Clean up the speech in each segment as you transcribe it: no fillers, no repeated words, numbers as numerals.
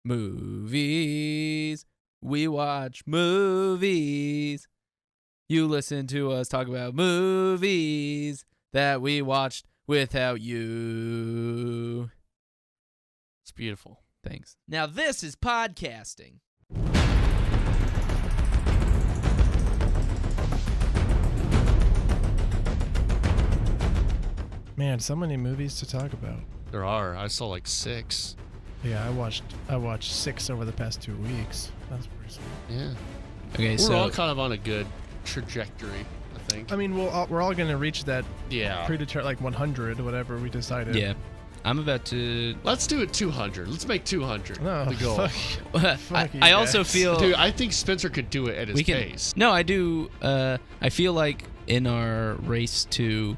movies. We watch movies. You listen to us talk about movies that we watched without you. It's beautiful. Thanks. Now this is podcasting. Man, so many movies to talk about. There are. I saw like 6. Yeah, I watched 6 over the past 2 weeks. That's pretty sweet. Yeah. Okay, We're all kind of on a good trajectory, I think. I mean, we're all going to reach that Yeah. predetermined, like 100, whatever we decided. Yeah. I'm about to... Let's do it 200. Let's make 200 No, the goal. I also feel... Dude, I think Spencer could do it at his pace. No, I do. I feel like in our race to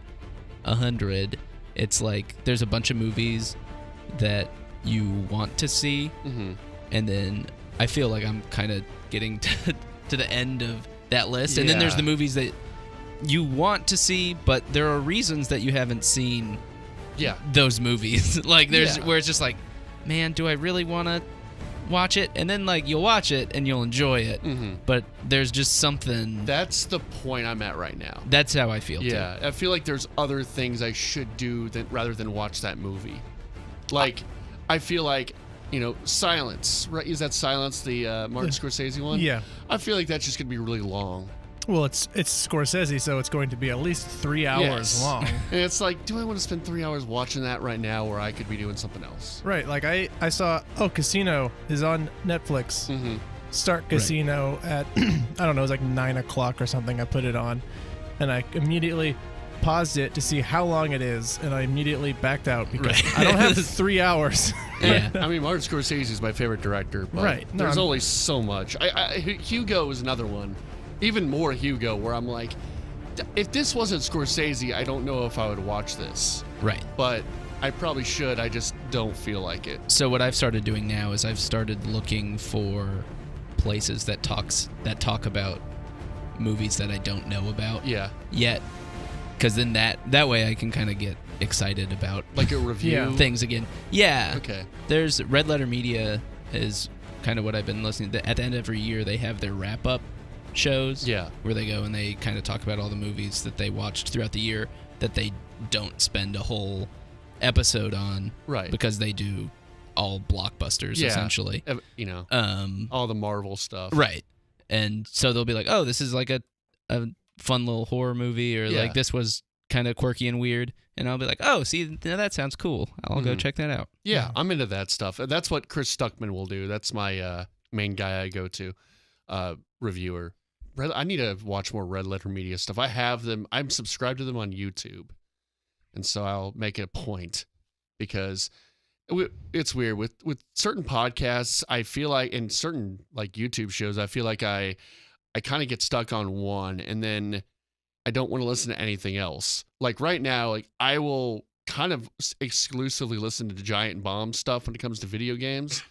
100, it's like there's a bunch of movies that you want to see, and then I feel like I'm kind of getting to the end of that list, and then there's the movies that you want to see, but there are reasons that you haven't seen those movies. Like there's where it's just like, man, do I really want to watch it? And then like you'll watch it and you'll enjoy it, but there's just something. That's the point I'm at right now. That's how I feel too. I feel like there's other things I should do rather than watch that movie. Like I feel like, Silence, right? Is that Silence the Martin Scorsese one? Yeah. I feel like that's just gonna be really long. Well, it's Scorsese, so it's going to be at least 3 hours long. And it's like, do I want to spend 3 hours watching that right now where I could be doing something else? Right. Like I saw, Casino is on Netflix. Start Casino at, I don't know, it was like 9 o'clock or something. I put it on, and I immediately paused it to see how long it is, and I immediately backed out because I don't have 3 hours. Yeah. I mean, Martin Scorsese is my favorite director, but there's only so much. Hugo is another one. Even more Hugo, where I'm like, if this wasn't Scorsese, I don't know if I would watch this. Right. But I probably should. I just don't feel like it. So what I've started doing now is I've started looking for places that talk about movies that I don't know about yet. Because then that way I can kind of get excited about like a review things again. Yeah. Okay. There's Red Letter Media is kind of what I've been listening to. At the end of every year, they have their wrap-up shows where they go and they kind of talk about all the movies that they watched throughout the year that they don't spend a whole episode on, right? Because they do all blockbusters essentially, all the Marvel stuff, right? And so they'll be like, oh, this is like a fun little horror movie, or like this was kind of quirky and weird, and I'll be like, oh, see, now that sounds cool, I'll go check that out. I'm into that stuff. That's what Chris Stuckman will do. That's my main guy I go to, reviewer. I need to watch more Red Letter Media stuff. I have them. I'm subscribed to them on YouTube. And so I'll make it a point because it's weird. With certain podcasts, I feel like, in certain like YouTube shows, I feel like I kind of get stuck on one and then I don't want to listen to anything else. Like right now, like I will kind of exclusively listen to the Giant Bomb stuff when it comes to video games.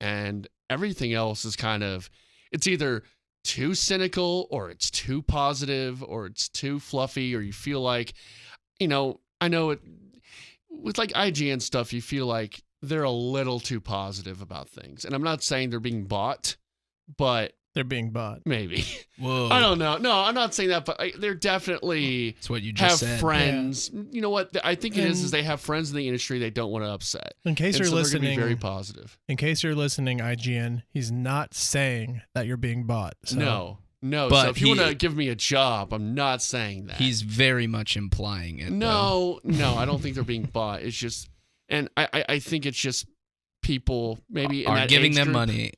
And everything else is kind of, it's either too cynical or it's too positive or it's too fluffy, or you feel like, I know it with like IGN stuff, you feel like they're a little too positive about things. And I'm not saying they're being bought, but they're being bought. Maybe. Whoa. I don't know. No, I'm not saying that, but they're definitely That's what you just said. Have friends. Yeah. You know what? I think it is they have friends in the industry they don't want to upset. In case you're listening, they're gonna be very positive. In case you're listening, IGN, he's not saying that you're being bought. So. No. But so if you want to give me a job, I'm not saying that. He's very much implying it. No, I don't think they're being bought. It's just, and I think it's just people maybe are giving them money.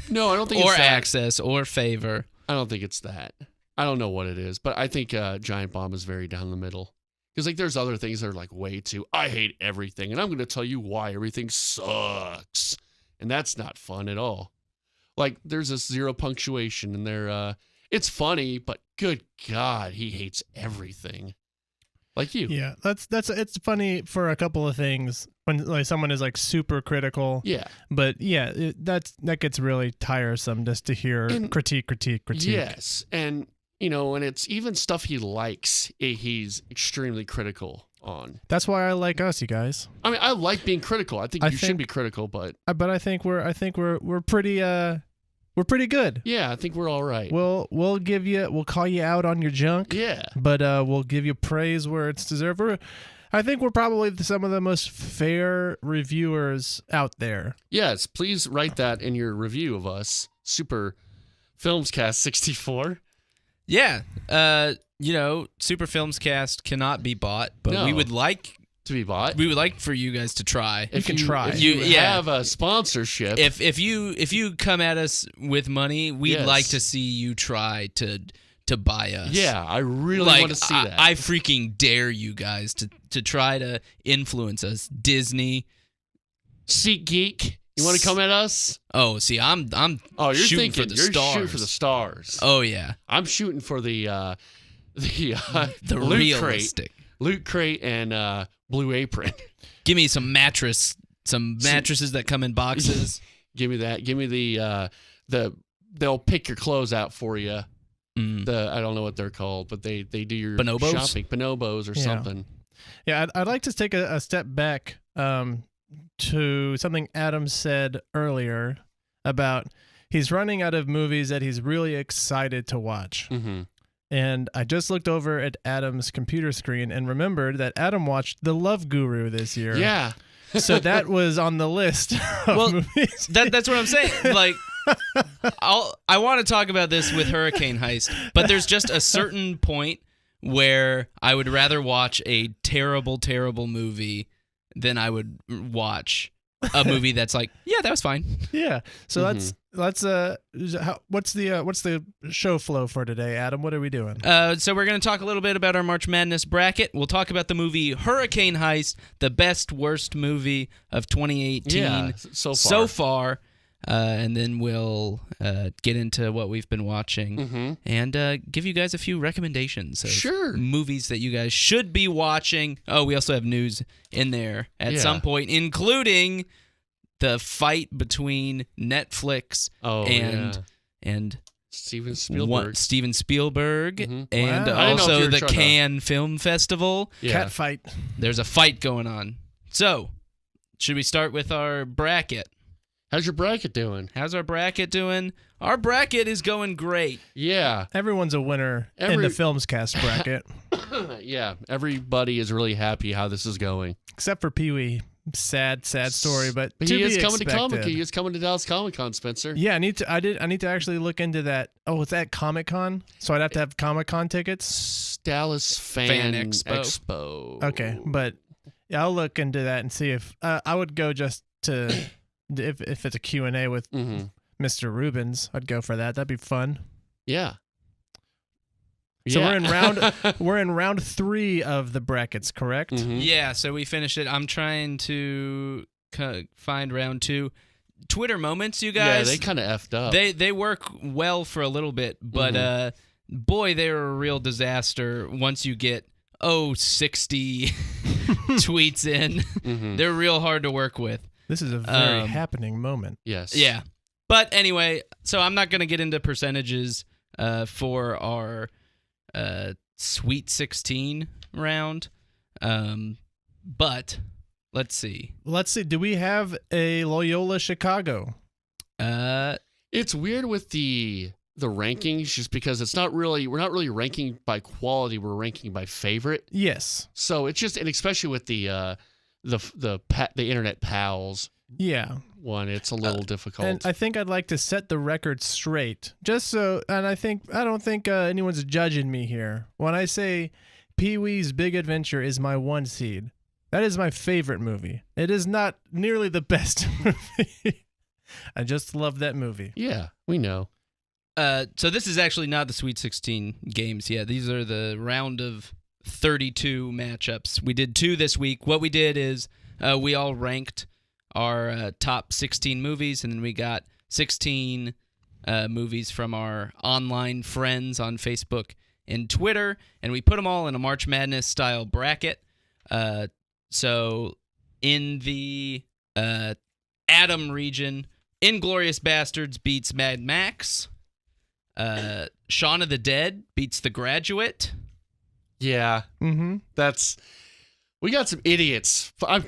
No, I don't think or it's that. Access or favor. I don't think it's that. I don't know what it is, but I think Giant Bomb is very down the middle. Because like there's other things that are like way too, I hate everything, and I'm going to tell you why everything sucks. And that's not fun at all. Like there's this 0 punctuation and they're it's funny, but good God, he hates everything. Like you. Yeah, it's funny for a couple of things when like someone is like super critical. Yeah. But yeah, that gets really tiresome just to hear critique. Yes, and and it's even stuff he likes. He's extremely critical on. That's why I like us, you guys. I mean, I like being critical. I think you should be critical, but I think we're pretty good. Yeah, I think we're all right. We'll call you out on your junk. Yeah. But we'll give you praise where it's deserved. I think we're probably some of the most fair reviewers out there. Yes, please write that in your review of us. Super FilmsCast 64. Yeah. Super FilmsCast cannot be bought, but we would like to be bought. We would like for you guys to try. If you try. If you have a sponsorship. If you come at us with money, we'd like to see you try to buy us. Yeah, I really want to see that. I freaking dare you guys to try to influence us. Disney, SeatGeek, you want to come at us? Oh, see, I'm you're shooting thinking for the you're stars. shooting for the stars. Oh yeah, I'm shooting for the realistic Loot Crate and Blue Apron. Give me some mattresses that come in boxes. Give me that. Give me the they'll pick your clothes out for you. I don't know what they're called, but they do your bonobos? Shopping, bonobos or something. Yeah, I'd like to take a step back to something Adam said earlier about he's running out of movies that he's really excited to watch. Mm-hmm. And I just looked over at Adam's computer screen and remembered that Adam watched The Love Guru this year. Yeah. So that was on the list of movies. That's what I'm saying. Like, I want to talk about this with Hurricane Heist, but there's just a certain point where I would rather watch a terrible, terrible movie than I would watch a movie that's like, yeah, that was fine. Yeah. So let's what's the show flow for today, Adam? What are we doing? So we're going to talk a little bit about our March Madness bracket. We'll talk about the movie Hurricane Heist, the best worst movie of 2018 yeah, so far. And then we'll get into what we've been watching and give you guys a few recommendations of movies that you guys should be watching. Oh, we also have news in there at some point, including the fight between Netflix and Steven Spielberg and Wow. also the Cannes Film Festival. Cat fight. There's a fight going on. So, should we start with our bracket? How's your bracket doing? How's our bracket doing? Our bracket is going great. Yeah. Everyone's a winner in the FilmsCast bracket. Yeah. Everybody is really happy how this is going. Except for Pee-wee. Sad story, but he to is be coming expected. to Comic-Con. He is coming to Dallas Comic-Con, Spencer. Yeah, I need to actually look into that. Oh, it's at Comic-Con? So I'd have to have Comic-Con tickets? Dallas Fan Expo. Okay, but yeah, I'll look into that and see if I would go just to if it's a Q&A with Mr. Rubens, I'd go for that. That'd be fun. Yeah. So we're in round 3 of the brackets, correct? Yeah, so we finished it. I'm trying to find round 2. Twitter moments, you guys. Yeah, they kind of effed up. They work well for a little bit, but boy, they're a real disaster once you get 60 tweets in. They're real hard to work with. This is a very happening moment. Yes. Yeah. But anyway, so I'm not going to get into percentages for our Sweet 16 round. But let's see. Do we have a Loyola Chicago? It's weird with the rankings just because we're not really ranking by quality, we're ranking by favorite. Yes. So it's just, and especially with the internet pals one, it's a little difficult. And I think I'd like to set the record straight, just so. And I don't think anyone's judging me here when I say Pee-wee's Big Adventure is my 1 seed. That is my favorite movie. It is not nearly the best movie. I just love that movie. Yeah, we know. So this is actually not the Sweet 16 games yet. These are the round of 32 matchups. We did 2 this week. What we did is we all ranked our top 16 movies, and then we got 16 movies from our online friends on Facebook and Twitter, and we put them all in a March Madness style bracket. So in the Adam region, Inglourious Bastards beats Mad Max. Shaun of the Dead beats The Graduate. Yeah. Mm-hmm. That's We got some idiots. I'm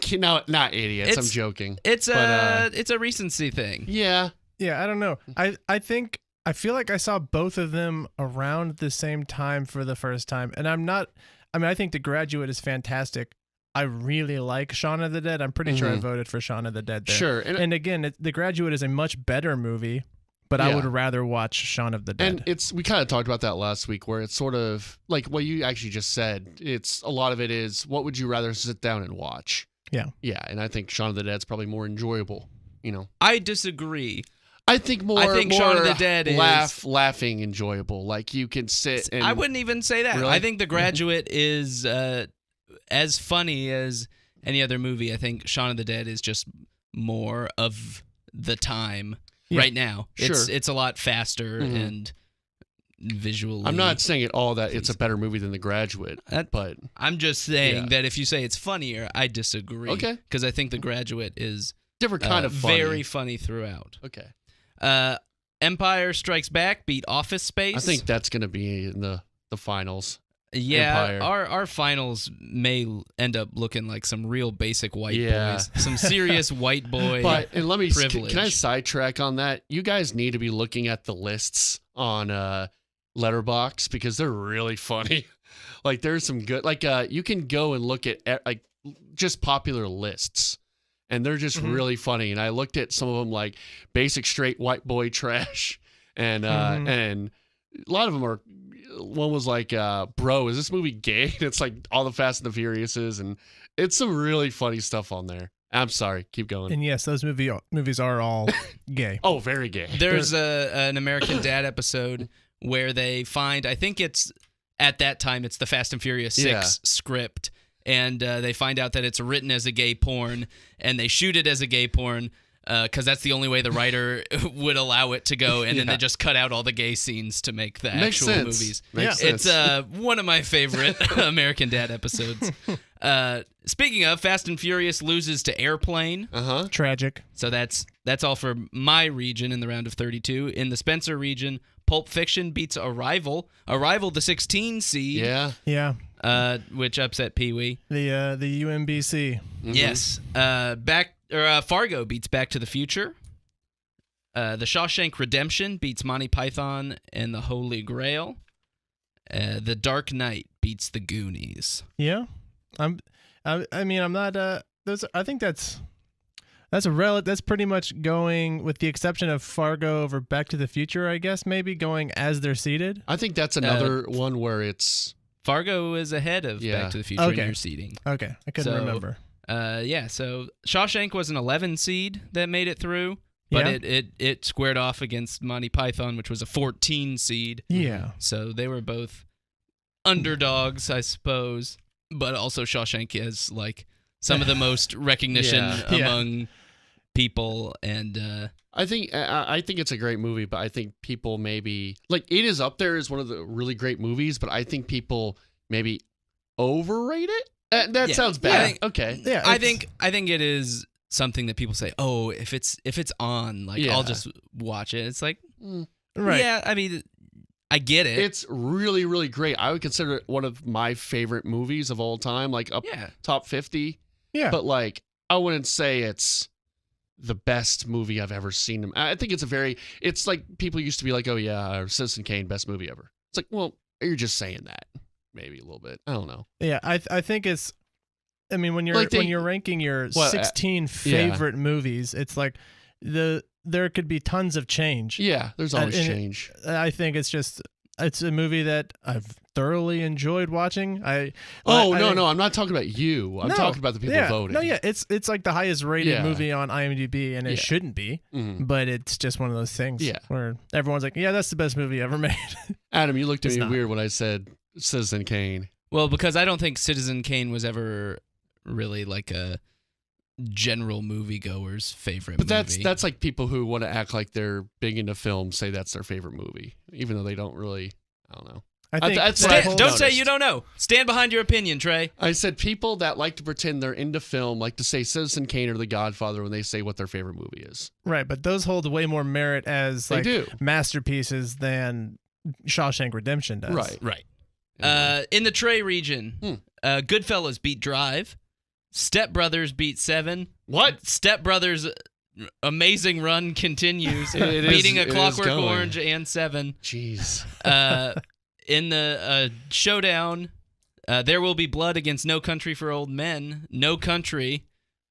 not idiots. I'm joking. It's a recency thing. Yeah. Yeah, I don't know. I feel like I saw both of them around the same time for the first time, and I think The Graduate is fantastic. I really like Shaun of the Dead. I'm pretty sure I voted for Shaun of the Dead there. Sure. And again, The Graduate is a much better movie, but I would rather watch Shaun of the Dead. And we kind of talked about that last week, where it's sort of like what you actually just said. It's a lot of it is, what would you rather sit down and watch? Yeah. Yeah, and I think Shaun of the Dead's probably more enjoyable, I disagree. I think Shaun of the Dead is laughing enjoyable. Like you can sit and I wouldn't even say that. Really? I think The Graduate is as funny as any other movie. I think Shaun of the Dead is just more of the time right now. Sure. It's a lot faster and visually. I'm not saying at all that it's a better movie than The Graduate, but I'm just saying that if you say it's funnier, I disagree. Okay. Because I think The Graduate is different kind of funny. very funny throughout. Okay. Empire Strikes Back beat Office Space. I think that's going to be in the finals. Yeah, Empire. our finals may end up looking like some real basic white Yeah. boys, some serious white boy. And let me privilege. can I sidetrack on that? You guys need to be looking at the lists on Letterboxd because they're really funny. Like there's some good you can go and look at like just popular lists. And they're just really funny. And I looked at some of them like basic straight white boy trash. And and a lot of them are, one was like, bro, is this movie gay? And it's like all the Fast and the Furiouses. And it's some really funny stuff on there. I'm sorry. Keep going. And yes, those movies are all gay. Oh, very gay. There's an American Dad episode where they find, I think it's, at that time, it's the Fast and Furious 6 script. And they find out that it's written as a gay porn, and they shoot it as a gay porn because that's the only way the writer would allow it to go, and then they just cut out all the gay scenes to make the actual movies. Makes sense. It's one of my favorite American Dad episodes. Speaking of, Fast and Furious loses to Airplane. Tragic. So that's all for my region in the round of 32. In the Spencer region, Pulp Fiction beats Arrival. Arrival, the 16 seed. Yeah. Which upset Pee-wee. The UMBC. Yes. Fargo beats Back to the Future. The Shawshank Redemption beats Monty Python and the Holy Grail. The Dark Knight beats The Goonies. Yeah. I'm not I think that's pretty much going, with the exception of Fargo over Back to the Future, I guess, maybe going as they're seated. I think that's another one where it's Fargo is ahead of Back to the Future in your seeding. Okay, I couldn't remember. So Shawshank was an 11 seed that made it through, but it squared off against Monty Python, which was a 14 seed. Yeah. So they were both underdogs, I suppose, but also Shawshank has like some of the most recognition among people, and I think it's a great movie, but I think people maybe like it is up there as one of the really great movies, but I think people maybe overrate it. That sounds bad. Okay. Yeah, I think it is something that people say, oh, if it's on, like I'll just watch it. It's like, right. Yeah, I mean, I get it. It's really, really great. I would consider it one of my favorite movies of all time, like top 50. Yeah. But like, I wouldn't say it's the best movie I've ever seen. I think it's like people used to be like, oh yeah, Citizen Kane, best movie ever. It's like, well, you're just saying that. Maybe a little bit. I don't know. Yeah, I think it's. I mean, when you're ranking your 16 favorite movies, it's like there could be tons of change. Yeah, there's always change. I think it's a movie that I've thoroughly enjoyed watching. No, I'm not talking about you. I'm talking about the people voting. No, yeah, it's like the highest rated movie on IMDb, and it shouldn't be, but it's just one of those things where everyone's like, yeah, that's the best movie ever made. Adam, you looked at me weird when I said Citizen Kane. Well, because I don't think Citizen Kane was ever really like a general moviegoer's favorite movie. But that's like people who want to act like they're big into film say that's their favorite movie, even though they don't really. I don't know. Don't say you don't know. Stand behind your opinion, Trey. I said people that like to pretend they're into film like to say Citizen Kane or The Godfather when they say what their favorite movie is. Right, but those hold way more merit as like masterpieces than Shawshank Redemption does. Right. In the Trey region, Goodfellas beat Drive. Step Brothers beat 7. What? Step Brothers' amazing run continues, It beating is- A it is Clockwork going. Orange and 7. Jeez. In the showdown, There Will Be Blood against No Country for Old Men. No Country.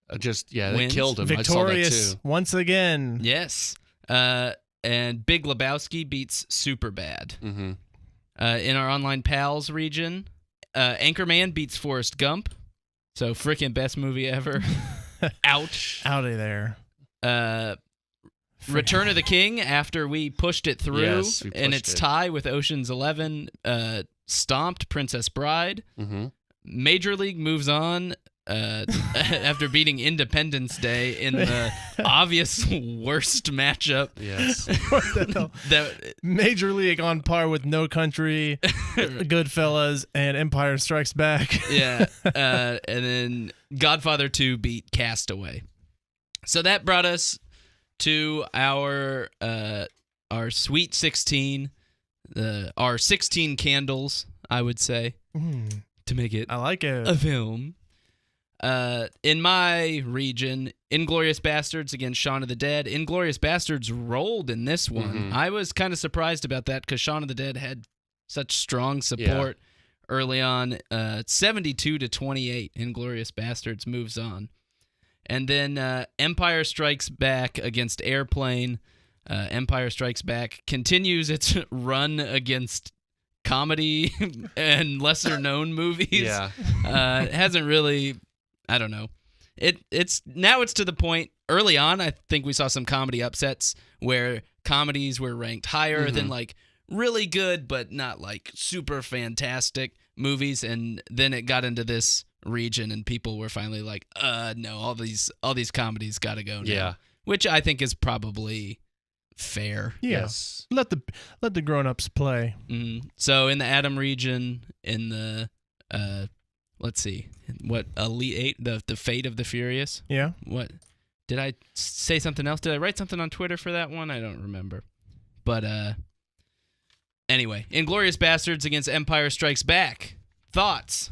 They Wins. killed him. Victorious I saw that too. once again. Yes. And Big Lebowski beats Superbad. Mm-hmm. In our online pals region, Anchorman beats Forrest Gump. So freaking best movie ever. Ouch. Out of there. Return of the King, after we pushed it through, Yes, we and pushed its it. tie with Ocean's 11, stomped Princess Bride. Mm-hmm. Major League moves on after beating Independence Day in the obvious worst matchup. Yes. What the hell? That Major League on par with No Country, Goodfellas, and Empire Strikes Back. Yeah, and then Godfather 2 beat Castaway. So that brought us to our Sweet 16, our 16 candles, I would say, to make it I like it. a film. In my region, Inglourious Bastards against Shaun of the Dead. Inglourious Bastards rolled in this one. Mhm. I was kind of surprised about that because Shaun of the Dead had such strong support early on. 72-28, Inglourious Bastards moves on. And then Empire Strikes Back against Airplane. Empire Strikes Back continues its run against comedy and lesser-known movies. Yeah. It hasn't really, I don't know. It's to the point, early on, I think we saw some comedy upsets where comedies were ranked higher than like really good but not like super fantastic movies, and then it got into this region and people were finally like, no, all these comedies gotta go now. Yeah. Which I think is probably fair. Yeah. Yes. Let the grown-ups play. So in the Adam region, in the let's see, what, Elite 8, the Fate of the Furious. Yeah. What did I say something else? Did I write something on Twitter for that one? I don't remember. But anyway, Inglourious Bastards against Empire Strikes Back. Thoughts?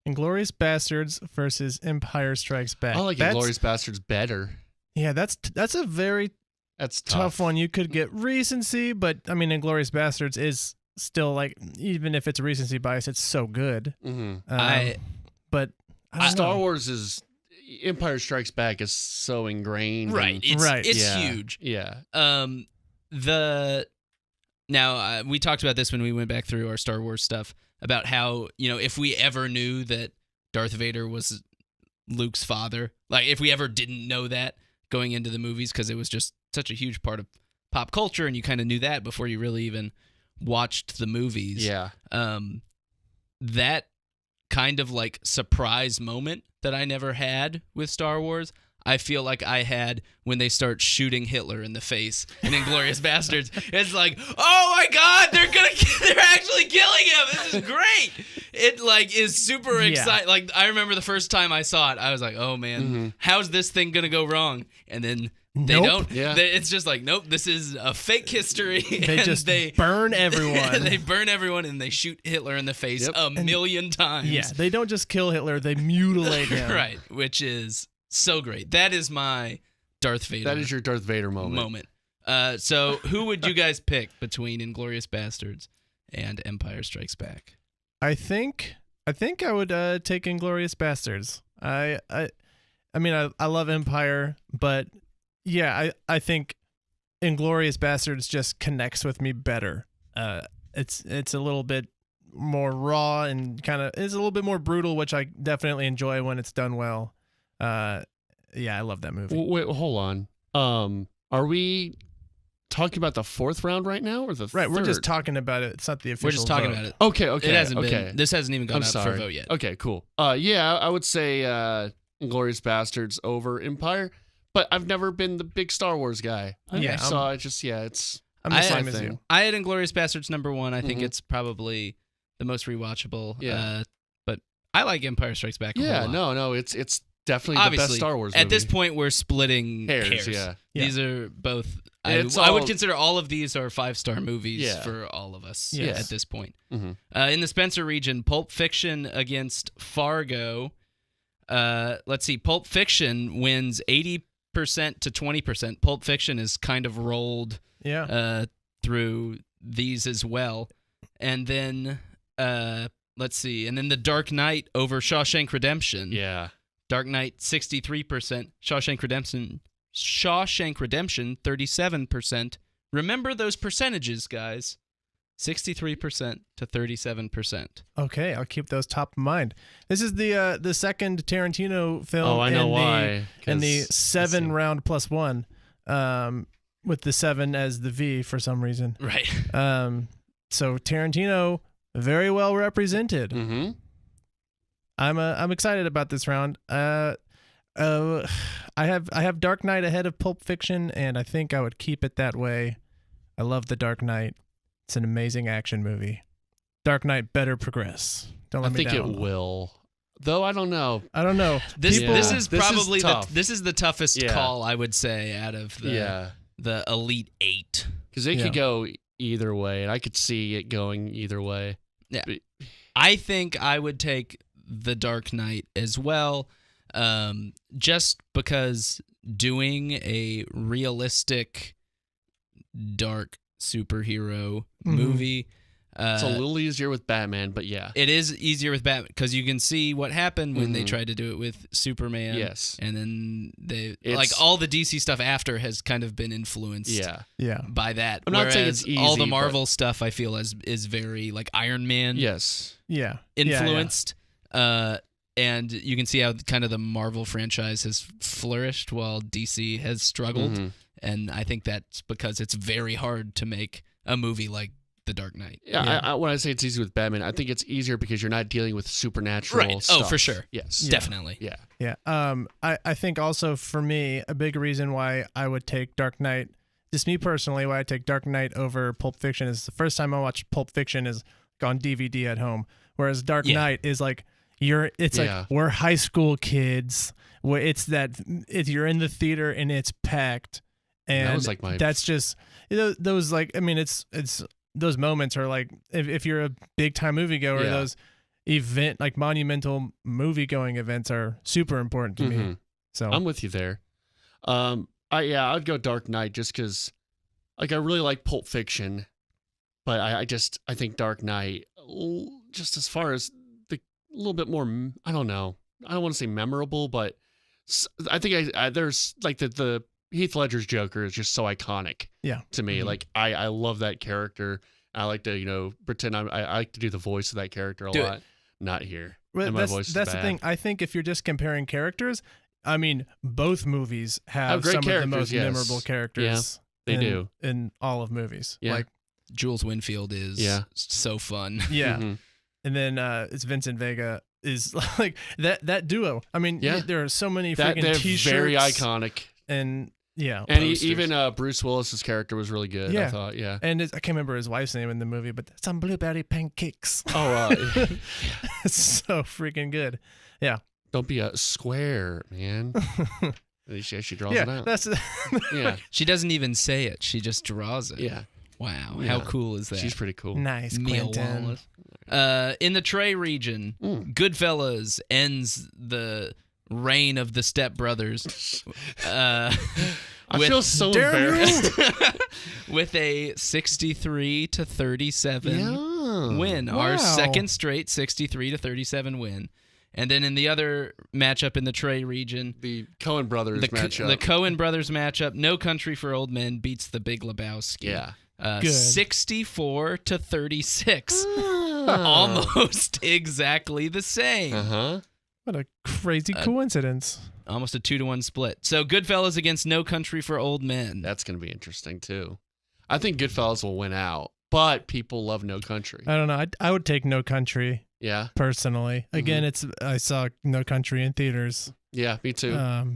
Inglourious Bastards versus Empire Strikes Back. I like Inglourious Bastards better. Yeah, that's a very That's tough one. You could get recency, but I mean, Inglourious Bastards is still like, even if it's recency bias, it's so good. Mm-hmm. But I don't Star know. Wars is Empire Strikes Back is so ingrained. Right. and- It's Yeah. huge. Yeah. Now we talked about this when we went back through our Star Wars stuff about how, if we ever knew that Darth Vader was Luke's father, like if we ever didn't know that going into the movies, because it was just such a huge part of pop culture and you kind of knew that before you really even watched the movies. Yeah. That kind of like surprise moment that I never had with Star Wars, I feel like I had when they start shooting Hitler in the face in Inglourious Bastards. It's like, oh my God, they're actually killing him. This is great. It like is super exciting. Like I remember the first time I saw it, I was like, oh man, how's this thing gonna go wrong? And then they Nope. don't. Yeah. It's just like, nope, this is a fake history. They and just they burn everyone. they burn everyone and they shoot Hitler in the face Yep. a million times. Yeah, they don't just kill Hitler; they mutilate him. Right, which is so great. That is my Darth Vader. That is your Darth Vader moment. So who would you guys pick between Inglourious Bastards and Empire Strikes Back? I think I would take Inglourious Bastards. I mean, I love Empire, but yeah, I think Inglourious Bastards just connects with me better. It's a little bit more raw and kind of is a little bit more brutal, which I definitely enjoy when it's done well. Yeah, I love that movie. Wait, hold on. Are we talking about the fourth round right now or the Right, we're just third? talking about it. It's not the official. We're just talking vote. about it. Okay. It hasn't okay. been. This hasn't even gone I'm out sorry. for vote yet. Okay, cool. Yeah, I would say Inglourious Bastards over Empire, but I've never been the big Star Wars guy. Yeah, so I just it's I'm the I- same as thing. you. I had Inglourious Bastards number 1. I think Mhm. it's probably the most rewatchable. Yeah. But I like Empire Strikes Back a Yeah, whole lot. no, it's definitely the Obviously, best Star Wars movie. at this point, we're splitting hairs. Yeah. Yeah. These are both. I It's would all- consider all of these are 5-star movies Yeah. for all of us Yes. at this point. Mhm. In the Spencer region, Pulp Fiction against Fargo. let's see. Pulp Fiction wins 80% to 20%. Pulp Fiction is kind of rolled through these as well. And then, let's see. And then The Dark Knight over Shawshank Redemption. Yeah. Dark Knight, 63%. Shawshank Redemption, 37%. Remember those percentages, guys. 63% to 37%. Okay, I'll keep those top of mind. This is the second Tarantino film. Oh, I know why. And the 7 round plus 1, with the 7 as the V for some reason. Right. So Tarantino very well represented. Mm-hmm. I'm excited about this round. I have Dark Knight ahead of Pulp Fiction, and I think I would keep it that way. I love The Dark Knight. It's an amazing action movie. Dark Knight better progress. Don't let me down. I think it will. Though I don't know. This is probably this is the toughest call, I would say, out of the Elite 8. Because they could go either way, and I could see it going either way. Yeah. I think I would take The Dark Knight as well, just because doing a realistic dark superhero movie, it's a little easier with Batman, but yeah, it is easier with Batman because you can see what happened when they tried to do it with Superman. Yes, and then all the DC stuff after has kind of been influenced by that. I'm not saying it's easy, all the Marvel stuff I feel is very like Iron Man influenced. And you can see how kind of the Marvel franchise has flourished while DC has struggled. And I think that's because it's very hard to make a movie like The Dark Knight. Yeah, when I say it's easy with Batman, I think it's easier because you're not dealing with supernatural stuff. Oh, for sure. Yes. Definitely. Yeah. I think also for me, a big reason why I would take Dark Knight, just me personally, why I take Dark Knight over Pulp Fiction is the first time I watched Pulp Fiction is on DVD at home, whereas Dark Knight is like, like we're high school kids. Where you're in the theater and it's packed, and that was like that's just those like it's those moments are like if you're a big time moviegoer, those like monumental movie going events are super important to me. So I'm with you there. I'd go Dark Knight just because like I really like Pulp Fiction, but I think Dark Knight just as far as a little bit more, I don't know. I don't want to say memorable, but I think there's like the Heath Ledger's Joker is just so iconic to me. Like I love that character. I like to, pretend I like to do the voice of that character a lot. Not here. Well, my voice is bad. That's the thing. I think if you're just comparing characters, I mean, both movies have great some of the most characters, memorable characters. They do. In all of movies. Yeah. Like Jules Winfield is so fun. Yeah. And then it's Vincent Vega is like that duo. I mean, there are so many freaking T-shirts. Very iconic. And and even Bruce Willis's character was really good. I thought, And I can't remember his wife's name in the movie, but some blueberry pancakes. Oh, it's so freaking good. Yeah. Don't be a square, man. She draws it out. She doesn't even say it. She just draws it. Yeah. Wow. How cool is that? She's pretty cool. Nice, Neil Quentin. Wallace. In the Trey region, Goodfellas ends the reign of the Step Brothers. I feel so embarrassed. With a 63 to 37 win. Wow. Our second straight 63 to 37 win. And then in the other matchup in the Trey region, the Coen Brothers matchup. The Coen Brothers matchup, No Country for Old Men beats The Big Lebowski. Yeah. 64 to 36. Almost exactly the same. What a crazy coincidence. Almost a 2-1 split. So Goodfellas against No Country for Old Men. That's going to be interesting too. I think Goodfellas will win out, but people love No Country. I don't know. I would take No Country. Yeah. Personally. Again, I saw No Country in theaters. Yeah, me too.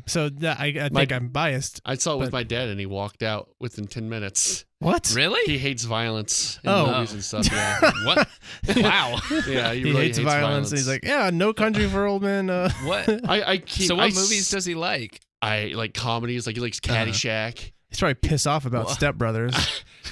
So I think I'm biased. I saw it with my dad, and he walked out within 10 minutes. What? Really? He hates violence in movies and stuff. Yeah. What? Wow. Yeah, he hates violence. And he's like, No Country for Old Men. What? So what movies does he like? I like comedies. Like he likes Caddyshack. He's probably pissed off about Step Brothers.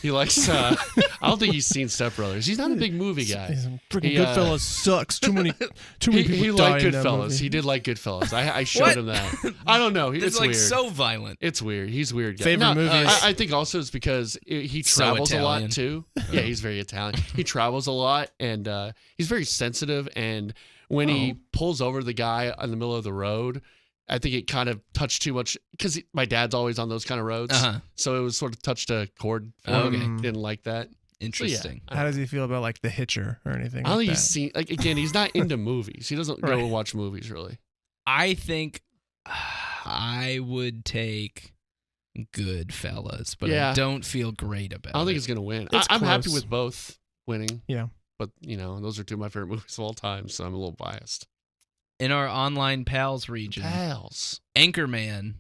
He likes. I don't think he's seen Step Brothers. He's not a big movie guy. Freaking Goodfellas sucks. Too many people He liked die in that Goodfellas. movie. He did like Goodfellas. I showed him that. I don't know. It's It's like weird. so violent. It's weird. He's a weird guy. Favorite movies? I think also it's because he So travels a lot Italian. too. Yeah, he's very Italian. He travels a lot, and he's very sensitive. And when he pulls over the guy in the middle of the road, I think it kind of touched too much because my dad's always on those kind of roads. So it was sort of touched a chord for him. Didn't like that. Interesting. How does he feel about like The Hitcher or anything? I don't like think that? he's seen, like, again, he's not into movies. He doesn't go and watch movies really. I think I would take Goodfellas, but I don't feel great about it. I don't think he's going to win. It's I'm happy close. with both winning. Yeah. But, those are two of my favorite movies of all time, so I'm a little biased. In our online pals region, Pals. Anchorman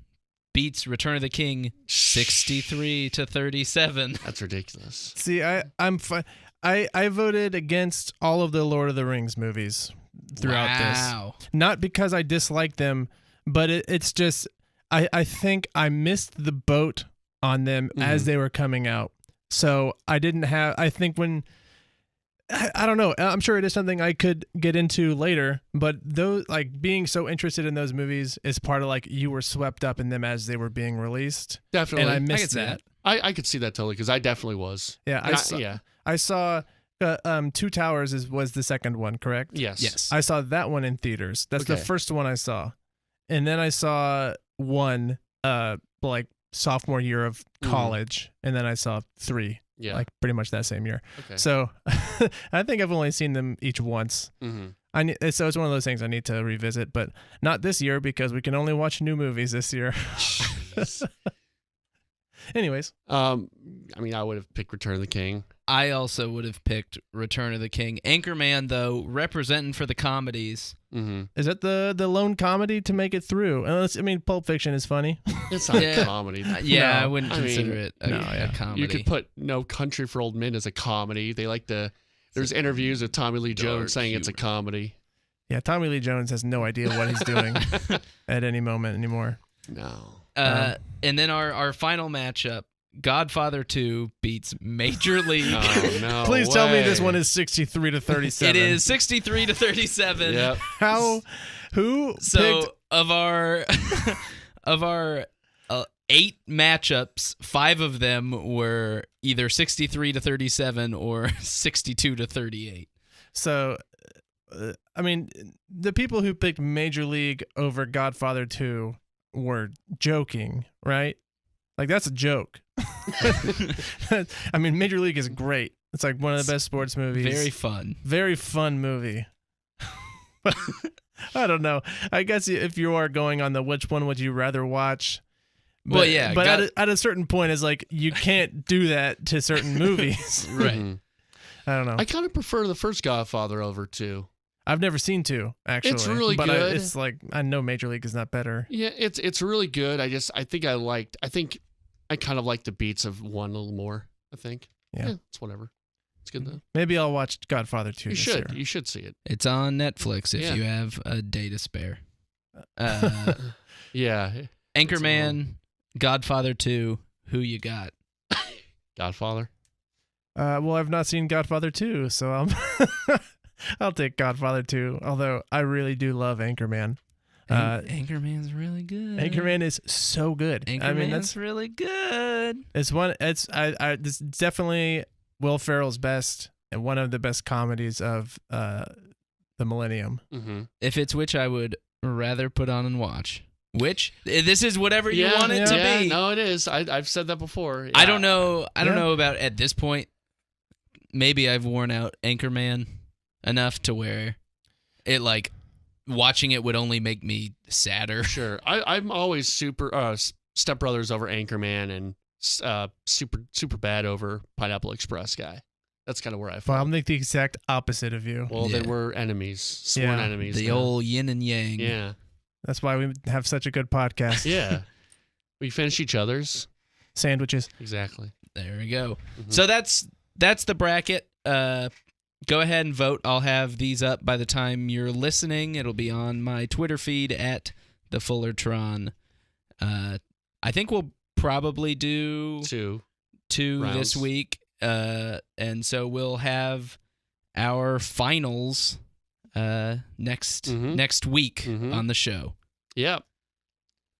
beats Return of the King 63-37. That's ridiculous. See, I'm fine. I voted against all of the Lord of the Rings movies throughout Wow. this. Not because I dislike them, but it's just I think I missed the boat on them as they were coming out. So I didn't have. I think when. I don't know. I'm sure it is something I could get into later, but those like being so interested in those movies is part of like you were swept up in them as they were being released. Definitely. And I I missed get that. that. I could see that totally because I definitely was. Yeah, I saw Two Towers was the second one, correct? Yes. I saw that one in theaters. That's the Okay. first one I saw. And then I saw one like sophomore year of college, and then I saw 3 Yeah. like pretty much that same year. Okay. So I think I've only seen them each once. Mm-hmm. So it's one of those things I need to revisit, but not this year because we can only watch new movies this year. Anyways, I mean, I would have picked Return of the King. I also would have picked Return of the King. Anchorman, though, representing for the comedies. Mm-hmm. is that the lone comedy to make it through? I mean, Pulp Fiction is funny. It's not Yeah. a comedy. Yeah, No, I wouldn't I consider mean, it a comedy. You could put No Country for Old Men as a comedy. They like to. There's interviews with Tommy Lee Jones dark saying it's a humor. comedy. Yeah, Tommy Lee Jones has no idea what he's doing at any moment anymore. No. And then our final matchup, Godfather 2 beats Major League. Oh, no. Please tell me this way. one is 63-37. It is 63-37. Yep. How? Who So picked? of our 8 matchups, 5 of them were either 63-37 or 62-38. So, I mean, the people who picked Major League over Godfather 2 were joking, right? Like, that's a joke. I mean, Major League is great. It's like one of the best sports movies. Very fun. Very fun movie. I don't know. I guess if you are going on the which one would you rather watch. But, Well, yeah, But at a certain point, it's like you can't do that to certain movies. Right. Mhm. I don't know. I kind of prefer the first Godfather over 2. I've never seen 2, actually. It's really but good. It's like I know Major League is not better. Yeah, it's really good. I think I kind of like the beats of 1 a little more, I think. Yeah. It's whatever. It's good though. Maybe I'll watch Godfather 2 You this should. year. You should see it. It's on Netflix if Yeah. you have a day to spare. Yeah. Anchorman, Godfather 2, who you got? Godfather. Well, I've not seen Godfather 2, so I'll take Godfather 2, although I really do love Anchorman. Anchorman's really good. Anchorman is so good. Anchorman's I mean, that's really good. it's one. It's this is definitely Will Ferrell's best and one of the best comedies of the millennium. Mm-hmm. If it's which I would rather put on and watch. Which this is whatever you Yeah, want it to be. No, it is. I've said that before. I Yeah. don't know. I don't Yeah. know about at this point. Maybe I've worn out Anchorman enough to where it like watching it would only make me sadder. Sure. I'm always super Step Brothers over Anchorman and super bad over Pineapple Express guy. That's kind of where I Well, fall. I'm like the exact opposite of you. Well, then Yeah. we're enemies, sworn Yeah. enemies. The now. old yin and yang. Yeah. That's why we have such a good podcast. Yeah. We finish each other's. Sandwiches. Exactly. There we go. Mhm. So that's the bracket. Go ahead and vote. I'll have these up by the time you're listening. It'll be on my Twitter feed at the Fullertron. I think we'll probably do Two this rounds. week. And so we'll have our finals next week on the show. Yeah.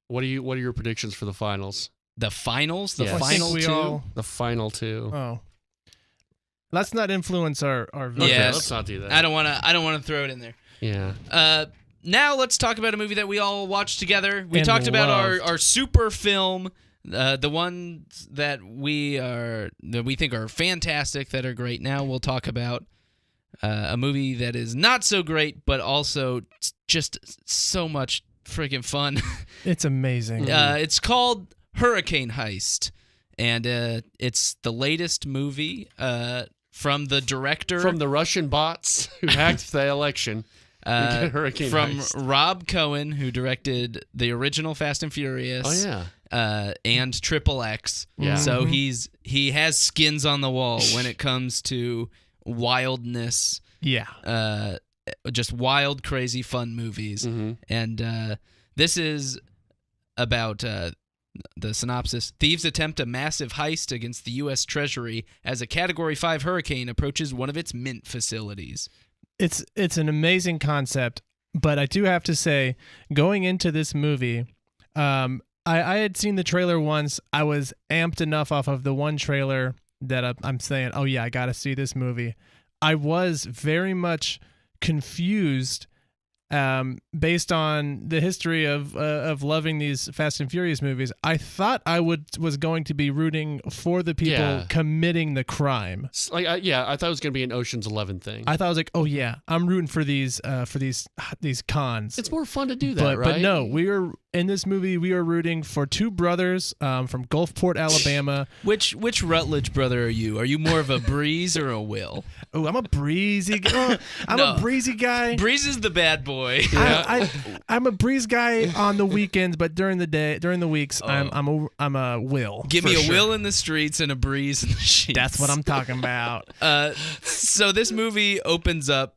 What are your predictions for the finals? The finals? Yes. Final two? The final two. Oh. Let's not influence our vote. Okay, Yes. let's not do that. I don't want to throw it in there. Yeah. Now let's talk about a movie that we all watched together. We And talked about loved. our super film, the ones that we think are fantastic, that are great. Now we'll talk about a movie that is not so great, but also just so much freaking fun. It's amazing. It's called Hurricane Heist, and it's the latest movie from the director From the Russian bots who hacked the election. Hurricane from Heist. Rob Cohen, who directed the original Fast and Furious. Oh yeah. And Triple X. Yeah. So he has skins on the wall when it comes to wildness. Yeah. Just wild, crazy, fun movies. Mhm. And this is about the synopsis. Thieves attempt a massive heist against the U.S. Treasury as a Category 5 hurricane approaches one of its mint facilities. It's an amazing concept, but I do have to say, going into this movie, I had seen the trailer once. I was amped enough off of the one trailer that I'm saying, oh yeah, I got to see this movie. I was very much confused based on the history of loving these Fast and Furious movies. I thought I was going to be rooting for the people committing the crime. I thought it was going to be an Ocean's 11 thing. I thought I was like, oh yeah, I'm rooting for these cons. It's more fun to do that, but right? no, in this movie we are rooting for two brothers from Gulfport, Alabama. Which Rutledge brother are you? Are you more of a Breeze or a Will? Oh, I'm a breezy. I'm No. a breezy guy. Breeze is the bad boy. I'm a breeze guy on the weekends, but during the weeks, I'm a Will. Give for me a sure. Will in the streets and a Breeze in the sheets. That's what I'm talking about. So this movie opens up.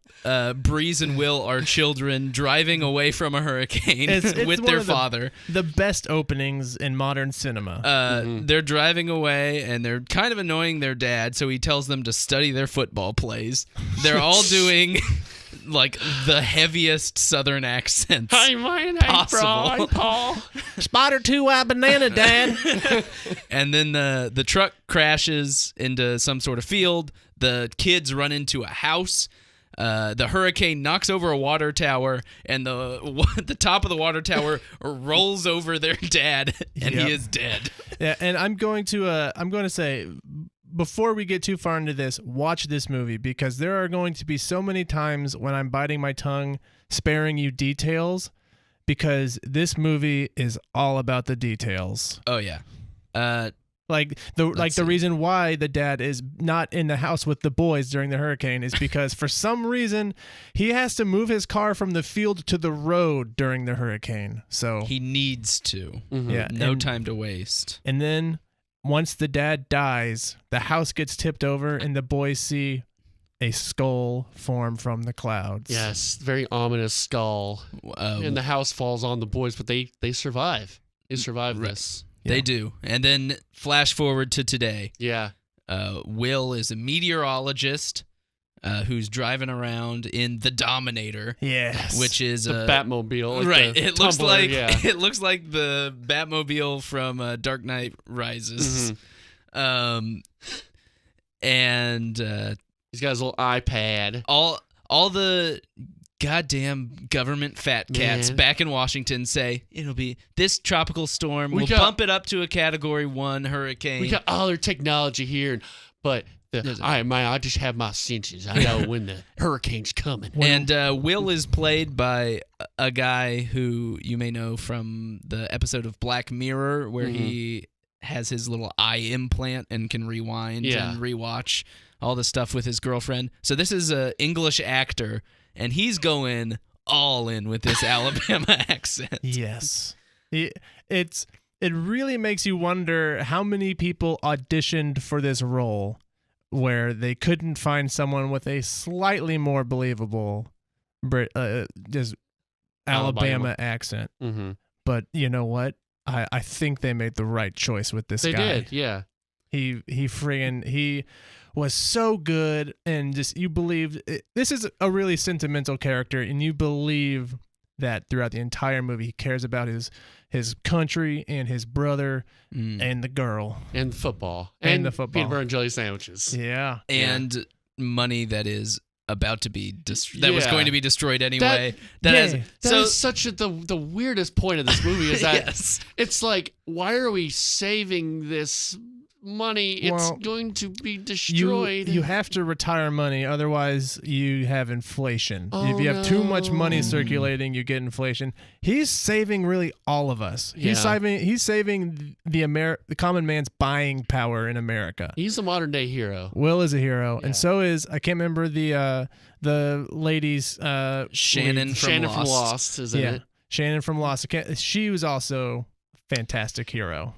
Breeze and Will are children driving away from a hurricane It's with one their of father. The best openings in modern cinema. They're driving away and they're kind of annoying their dad, so he tells them to study their football plays. They're all doing like the heaviest Southern accents possible. Hi, Paul. Spider 2-eye banana, Dad. And then the truck crashes into some sort of field. The kids run into a house. The hurricane knocks over a water tower, and the top of the water tower rolls over their dad, and Yep. he is dead. Yeah, and I'm going to say, before we get too far into this, watch this movie, because there are going to be so many times when I'm biting my tongue, sparing you details, because this movie is all about the details. Oh yeah. Like the reason why the dad is not in the house with the boys during the hurricane is because for some reason he has to move his car from the field to the road during the hurricane. So He needs to. yeah, No time to waste. And then once the dad dies, the house gets tipped over and the boys see a skull form from the clouds. Yes, very ominous skull. And the house falls on the boys, but they survive. They survive this. They Yeah. do. And then flash forward to today. Yeah. Will is a meteorologist who's driving around in the Dominator. Yes. Which is The a Batmobile. Like right. the It looks tumbler, like yeah. it looks like the Batmobile from Dark Knight Rises. And He's got his little iPad. all the goddamn government fat cats Man. back in Washington say it'll be this tropical storm. We'll got- bump it up to a Category 1 hurricane. We got all our technology here, but I just have my senses. I know when the hurricane's coming. And Will is played by a guy who you may know from the episode of Black Mirror where he has his little eye implant and can rewind and rewatch all the stuff with his girlfriend. So this is an English actor, and he's going all in with this Alabama accent. Yes. It really makes you wonder how many people auditioned for this role where they couldn't find someone with a slightly more believable just Alabama accent. Mm-hmm. But you know what? I think they made the right choice with this guy. They did, yeah. He was so good, and just you believed this is a really sentimental character, and you believe that throughout the entire movie he cares about his country and his brother and the girl and football and the football, peanut butter and jelly sandwiches. Yeah, and money that is about to be was going to be destroyed anyway. That is such the weirdest point of this movie is that yes. It's like, why are we saving this money? It's going to be destroyed. You have to retire money, otherwise you have inflation. Oh, if you have too much money circulating, you get inflation. He's saving really all of us. He's saving the common man's buying power in America. He's a modern day hero. Will is a hero, and so is, I can't remember the lady's Shannon from Lost is in it. Shannon from Lost. She was also a fantastic hero.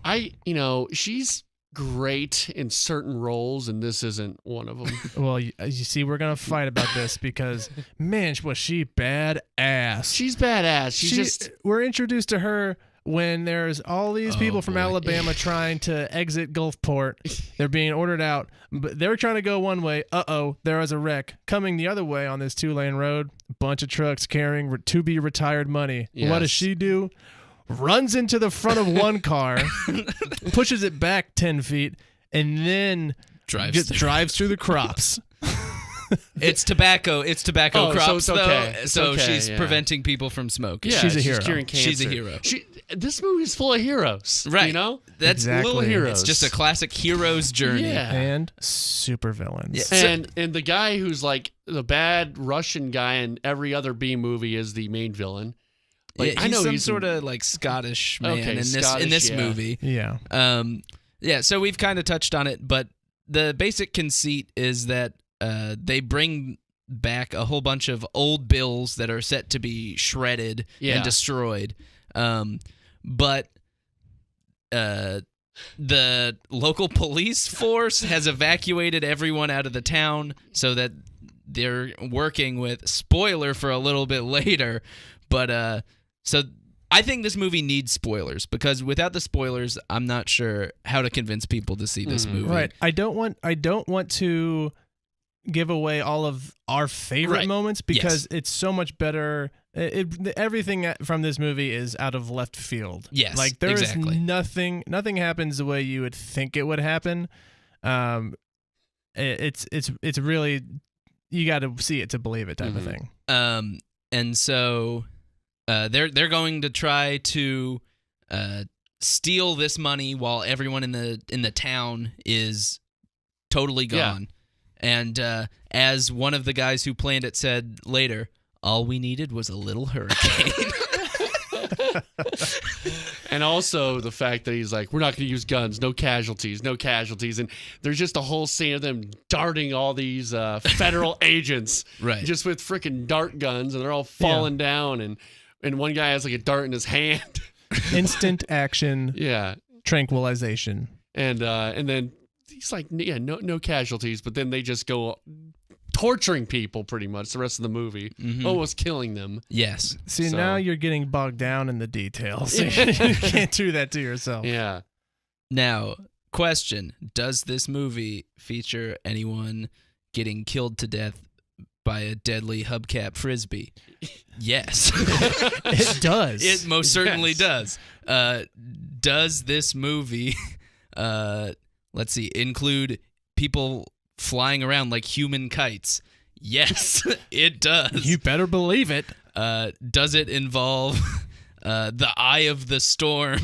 She's great in certain roles, and this isn't one of them. Well, you see, we're gonna fight about this because, man, was she badass. She's badass. We're introduced to her when there's all these people from Alabama trying to exit Gulfport. They're being ordered out, but they're trying to go one way. There was a wreck coming the other way on this 2-lane road. A bunch of trucks carrying to-be retired money. Yes. What does she do? Runs into the front of one car, pushes it back 10 feet, and then drives through the crops. It's tobacco crops, so it's okay. though. It's so okay, she's preventing people from smoking. Yeah, she's a hero. Curing cancer. She's a hero. This movie's full of heroes. Right. You know? That's little heroes. It's just a classic hero's journey. Yeah. And supervillains. Yeah. And the guy who's like the bad Russian guy in every other B movie is the main villain. Like, I know he's some sort of like Scottish man in this movie. Yeah. So we've kind of touched on it, but the basic conceit is that they bring back a whole bunch of old bills that are set to be shredded and destroyed. But the local police force has evacuated everyone out of the town so that they're working with, spoiler for a little bit later, but so I think this movie needs spoilers, because without the spoilers, I'm not sure how to convince people to see this movie. Right. I don't want to give away all of our favorite moments, because it's so much better. Everything from this movie is out of left field. Yes, like there is nothing happens the way you would think it would happen. It's really, you got to see it to believe it type of thing. And so they're going to try to steal this money while everyone in the town is totally gone. And as one of the guys who planned it said later, all we needed was a little hurricane. And also the fact that he's like, we're not going to use guns, no casualties. And there's just a whole scene of them darting all these federal agents, just with freaking dart guns, and they're all falling down, and one guy has like a dart in his hand. Instant action. Tranquilization. And then he's like, no casualties, but then they just go torturing people pretty much the rest of the movie, almost killing them. Yes. See, now you're getting bogged down in the details. You can't do that to yourself. Yeah. Now, question, does this movie feature anyone getting killed to death by a deadly hubcap frisbee? Yes. It does. It most certainly does. Does this movie, let's see, include people flying around like human kites? Yes, it does. You better believe it. Does it involve the eye of the storm,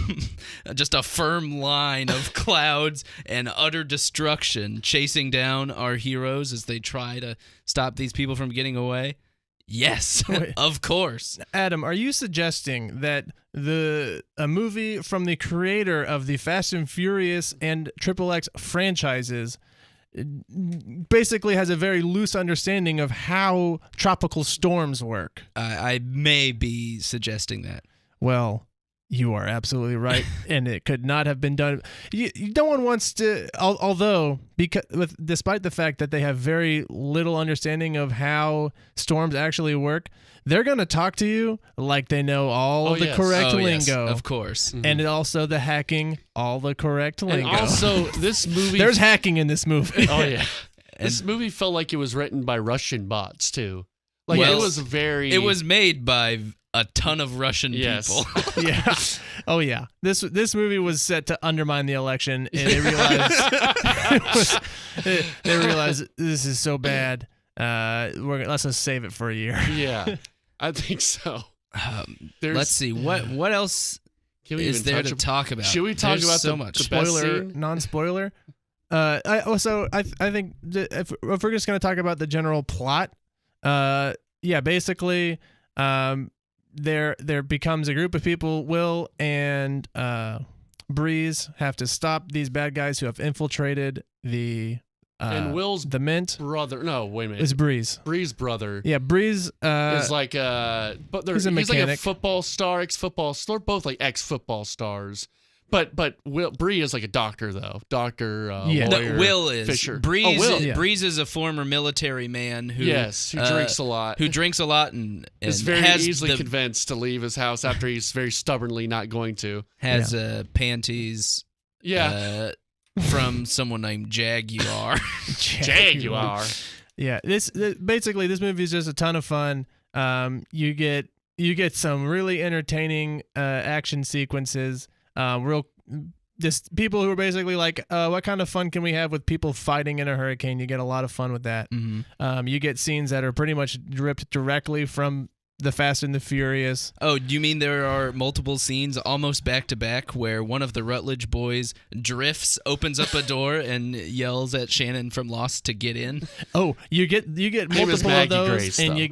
just a firm line of clouds and utter destruction chasing down our heroes as they try to stop these people from getting away? Yes, of course. Adam, are you suggesting that a movie from the creator of the Fast and Furious and XXX franchises basically has a very loose understanding of how tropical storms work? I may be suggesting that. Well, You are absolutely right, and it could not have been done. No one wants to, although despite the fact that they have very little understanding of how storms actually work, they're going to talk to you like they know all the correct lingo. Of course. Mm-hmm. And also the hacking, all the correct lingo. And also, this movie... There's hacking in this movie. Oh, yeah. This movie felt like it was written by Russian bots, too. Like, it was very... It was made by a ton of Russian people. Yeah. Oh, yeah. This movie was set to undermine the election, and they realized this is so bad. Let's just save it for a year. Yeah, I think so. Let's see. What else is there to talk about? Should we talk about so the much spoiler, non-spoiler? I think if we're just going to talk about the general plot, basically, there becomes a group of people. Will and Breeze have to stop these bad guys who have infiltrated and Will's the Mint brother. No, wait a minute. It's Breeze. Breeze's brother. Yeah, Breeze is like but he's a mechanic. like a football star, ex-football. They're both like ex-football stars. But Bree is like a doctor though. Doctor, lawyer. No, Will is Fisher. Breeze. Will. Yeah. Breeze is a former military man who drinks a lot. Who drinks a lot and is very easily convinced to leave his house after he's very stubbornly not going to. Has panties. Yeah. From someone named Jaguar. Jaguar. Yeah. Basically this movie is just a ton of fun. You get some really entertaining action sequences. Just people who are basically like, what kind of fun can we have with people fighting in a hurricane? You get a lot of fun with that. Mm-hmm. You get scenes that are pretty much ripped directly from the Fast and the Furious. Oh, do you mean there are multiple scenes almost back to back where one of the Rutledge boys drifts, opens up a door, and yells at Shannon from Lost to get in? Oh, you get multiple of those, Grace, and you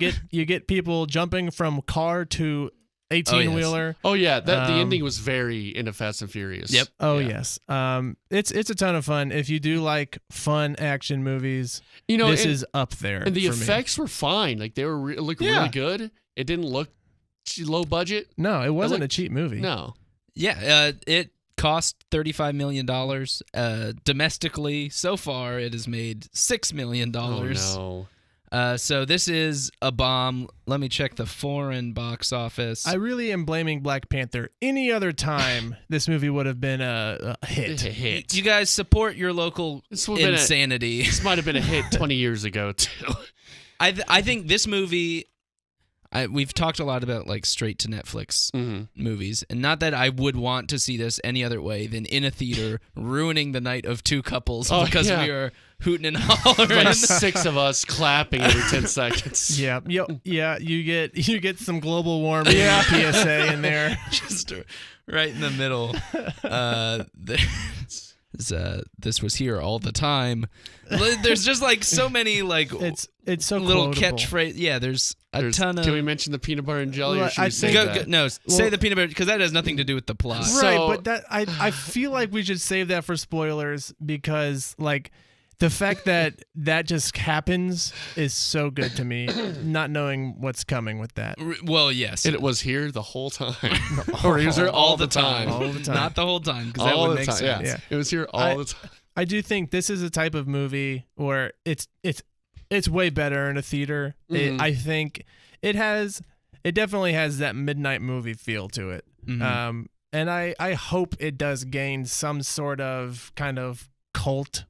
get people jumping from car to 18-wheeler. Oh yeah, the ending was very into Fast and Furious. Yep. Oh yes. It's a ton of fun. If you do like fun action movies, this is up there. And the effects were fine. Like they were really good. It didn't look low budget. No, it wasn't a cheap movie. No. Yeah, it cost $35 million. Domestically, so far, it has made $6 million. Oh, no. So this is a bomb. Let me check the foreign box office. I really am blaming Black Panther. Any other time, this movie would have been a hit. A hit. You guys support your local insanity. This might have been a hit 20 years ago, too. I think this movie... we've talked a lot about like straight to Netflix movies, and not that I would want to see this any other way than in a theater ruining the night of two couples because we are hooting and hollering. Like 6 of us clapping every 10 seconds. Yeah. You get some global warming PSA in there, just right in the middle. This was here all the time. There's just like so many like it's so little quotable. catchphrase. Yeah, there's a ton of. Can we mention the peanut butter and jelly? Or should we say say the peanut butter because that has nothing to do with the plot. Right, but that I feel like we should save that for spoilers because like the fact that just happens is so good to me, not knowing what's coming with that. Well, yes, it was here the whole time, or it was here all the time, not the whole time because that would make sense. Yeah. It was here all the time. I do think this is a type of movie where it's way better in a theater. I think it definitely has that midnight movie feel to it. And I hope it does gain some sort of kind of cult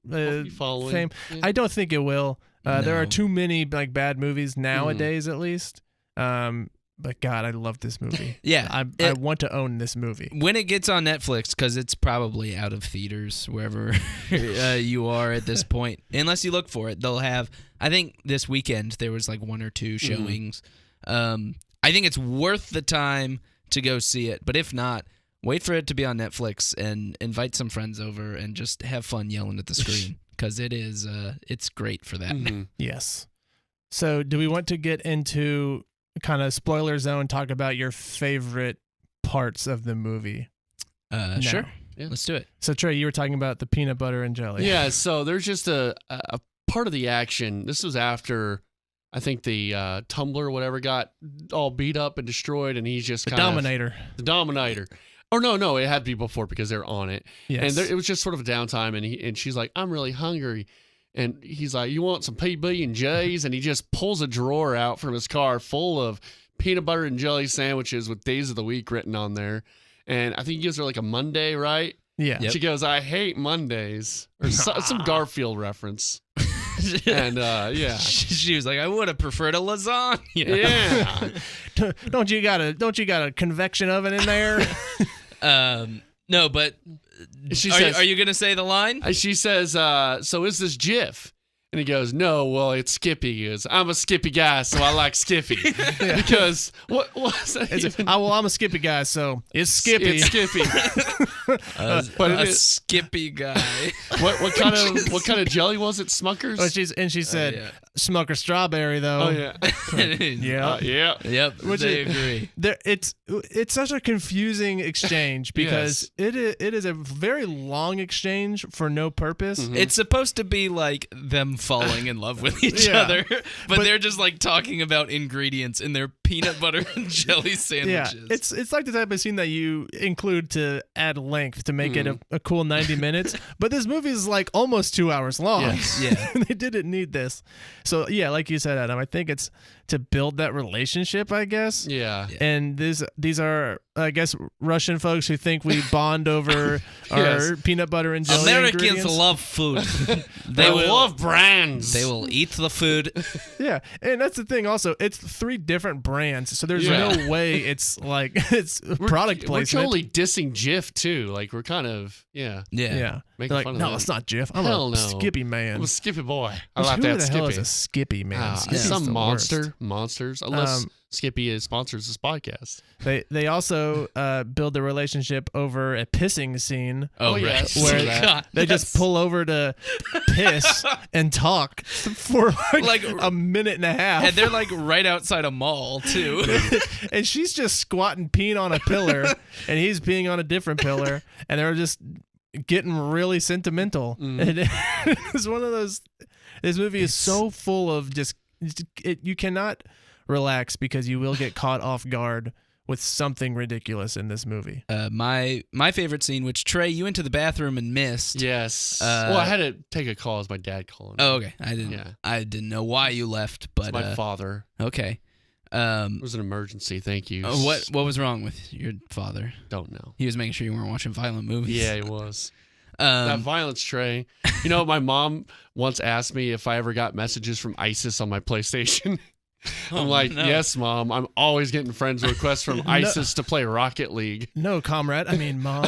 fame. Yeah. I don't think it will. No. There are too many like bad movies nowadays, at least. But God, I love this movie. Yeah, I want to own this movie when it gets on Netflix because it's probably out of theaters wherever you are at this point. Unless you look for it, they'll have. I think this weekend there was like 1 or 2 showings. I think it's worth the time to go see it. But if not, wait for it to be on Netflix and invite some friends over and just have fun yelling at the screen because it's great for that. Yes. So, do we want to get into kind of spoiler zone, talk about your favorite parts of the movie? Sure. Yeah. Let's do it. So Trey, you were talking about the peanut butter and jelly. Yeah, so there's just a part of the action. This was after I think the tumbler or whatever got all beat up and destroyed, and he's just The kind Dominator. the Dominator. Or no, it had to be before because they're on it. Yes. And it was just sort of a downtime, and she's like, I'm really hungry. And he's like, you want some PB and J's? And he just pulls a drawer out from his car full of peanut butter and jelly sandwiches with days of the week written on there. And I think he gives her like a Monday, right? Yeah. Yep. She goes, I hate Mondays. Or some Garfield reference. And yeah. She was like, I would have preferred a lasagna. Yeah. Don't you got a convection oven in there? No, but She are, says, are you going to say the line? She says, so is this Jif? And he goes, no, well, it's Skippy. He goes, I'm a Skippy guy, so I like Skippy. Because, what was that? I'm a Skippy guy, so it's Skippy. It's Skippy. But it a is, Skippy guy. what kind of jelly was it? Smucker's? Oh, she said, yeah. Smucker strawberry, though. Oh, yeah. Yeah. Yeah. Yep, Which they is- agree. It's such a confusing exchange because it is a very long exchange for no purpose. Mhm. It's supposed to be like them falling in love with each Yeah. other, but But- they're just like talking about ingredients in their peanut butter and jelly sandwiches. Yeah, it's like the type of scene that you include to add length to make it a cool 90 minutes. But this movie is like almost 2 hours long. Yes. Yeah. They didn't need this. So yeah, like you said, Adam, I think it's to build that relationship, I guess. Yeah. And these are, I guess, Russian folks who think we bond over our peanut butter and jelly Americans ingredients. love food. They love brands. They will eat the food. Yeah, and that's the thing. Also, it's 3 different brands, so there's Yeah. no way it's like it's product We're placement. totally dissing Jif, too. Like, we're kind of, Yeah. Yeah, Making they're like, fun of no, them. it's not Jif. I'm Hell a no. Skippy man. I'm a Skippy boy. I Which, like who that the hell is Skippy. a Skippy man? Skippy's Some the worst. monsters. Unless Skippy sponsors this podcast. They also build a relationship over a pissing scene. Oh, Oh, right. yeah. Where God, they just pull over to piss and talk for like a minute and a half. And they're like right outside a mall, too. And she's just squatting, peeing on a pillar, and he's peeing on a different pillar, and they're just getting really sentimental. And it's one of those. This movie is so full of just. You cannot relax because you will get caught off guard with something ridiculous in this movie. My favorite scene, which Trey, you went to the bathroom and missed. Yes. Uh, well, I had to take a call as my dad calling me. Oh, okay. I Yeah. didn't know why you left, but It's my father. okay. It was an emergency. Thank you. What was wrong with your father? Don't know. He was making sure you weren't watching violent movies. Yeah, it was. That violence, Trey. You know, my mom once asked me if I ever got messages from ISIS on my PlayStation. I'm like, no. yes, Mom. I'm always getting friends requests from ISIS to play Rocket League. No, comrade. I mean, mom.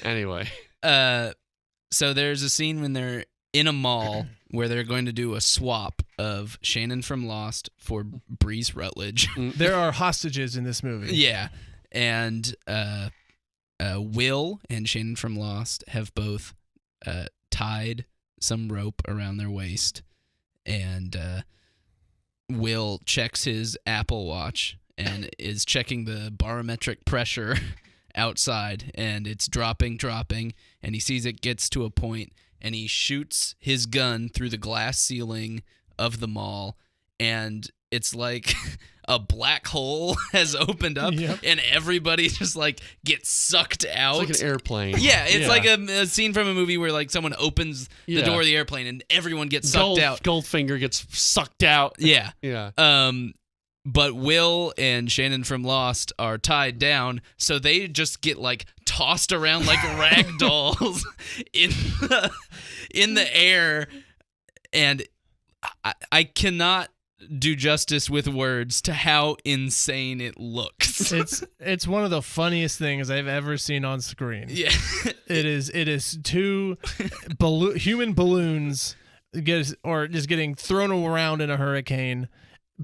Anyway. So there's a scene when they're in a mall where they're going to do a swap of Shannon from Lost for Breeze Rutledge. There are hostages in this movie. Yeah, and Will and Shannon from Lost have both tied some rope around their waist, and Will checks his Apple Watch and is checking the barometric pressure outside, and it's dropping, and he sees it gets to a point, and he shoots his gun through the glass ceiling of the mall, and it's like a black hole has opened up, Yep. and everybody just like gets sucked out. It's like an airplane. Yeah, it's like a scene from a movie where like someone opens the Yeah. door of the airplane and everyone gets sucked out. Goldfinger gets sucked out. Yeah. Yeah. But Will and Shannon from Lost are tied down, so they just get like tossed around like rag dolls in the air, and I cannot do justice with words to how insane it looks. It's one of the funniest things I've ever seen on screen. Yeah. It is 2 human balloons just getting thrown around in a hurricane,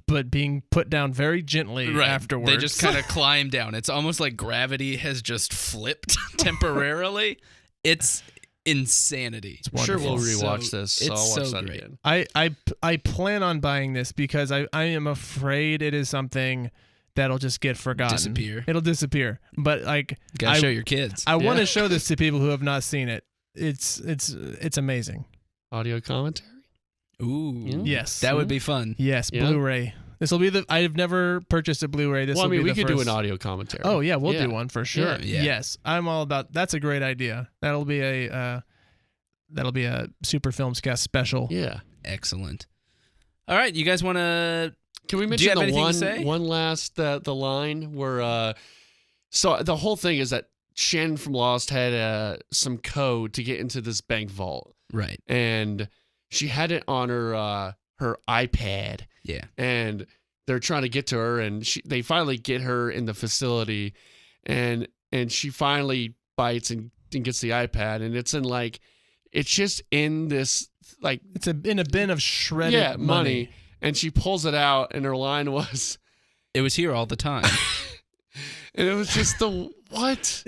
but being put down very gently afterwards. They just kind of climb down. It's almost like gravity has just flipped temporarily. It's insanity. It's Sure, we'll wonderful. rewatch this. it's I'll watch so that great. again. I plan on buying this because I am afraid it is something that'll just get forgotten. Disappear. It'll disappear. But like Gotta show your kids. I want to show this to people who have not seen it. It's amazing. Audio commentary? Ooh. Yes. That would be fun. Yes, Yeah. Blu-ray. This will be I've never purchased a Blu-ray. This Well, I will mean, be we the could first. do an audio commentary. Oh yeah, we'll Yeah. do one for sure. Yeah. Yes, I'm all about. That's a great idea. That'll be a Super FilmsCast special. Yeah. Excellent. All right, you guys want to... Can we Do you mention have the anything to say? one last the line where so the whole thing is that Shannon from Lost had some code to get into this bank vault, Right. and she had it on her iPad, Yeah. and they're trying to get to her, and they finally get her in the facility, and she finally bites and gets the iPad, and it's just in this like It's in a bin of shredded money. And she pulls it out, and her line was, It was here all the time. and it was just the what?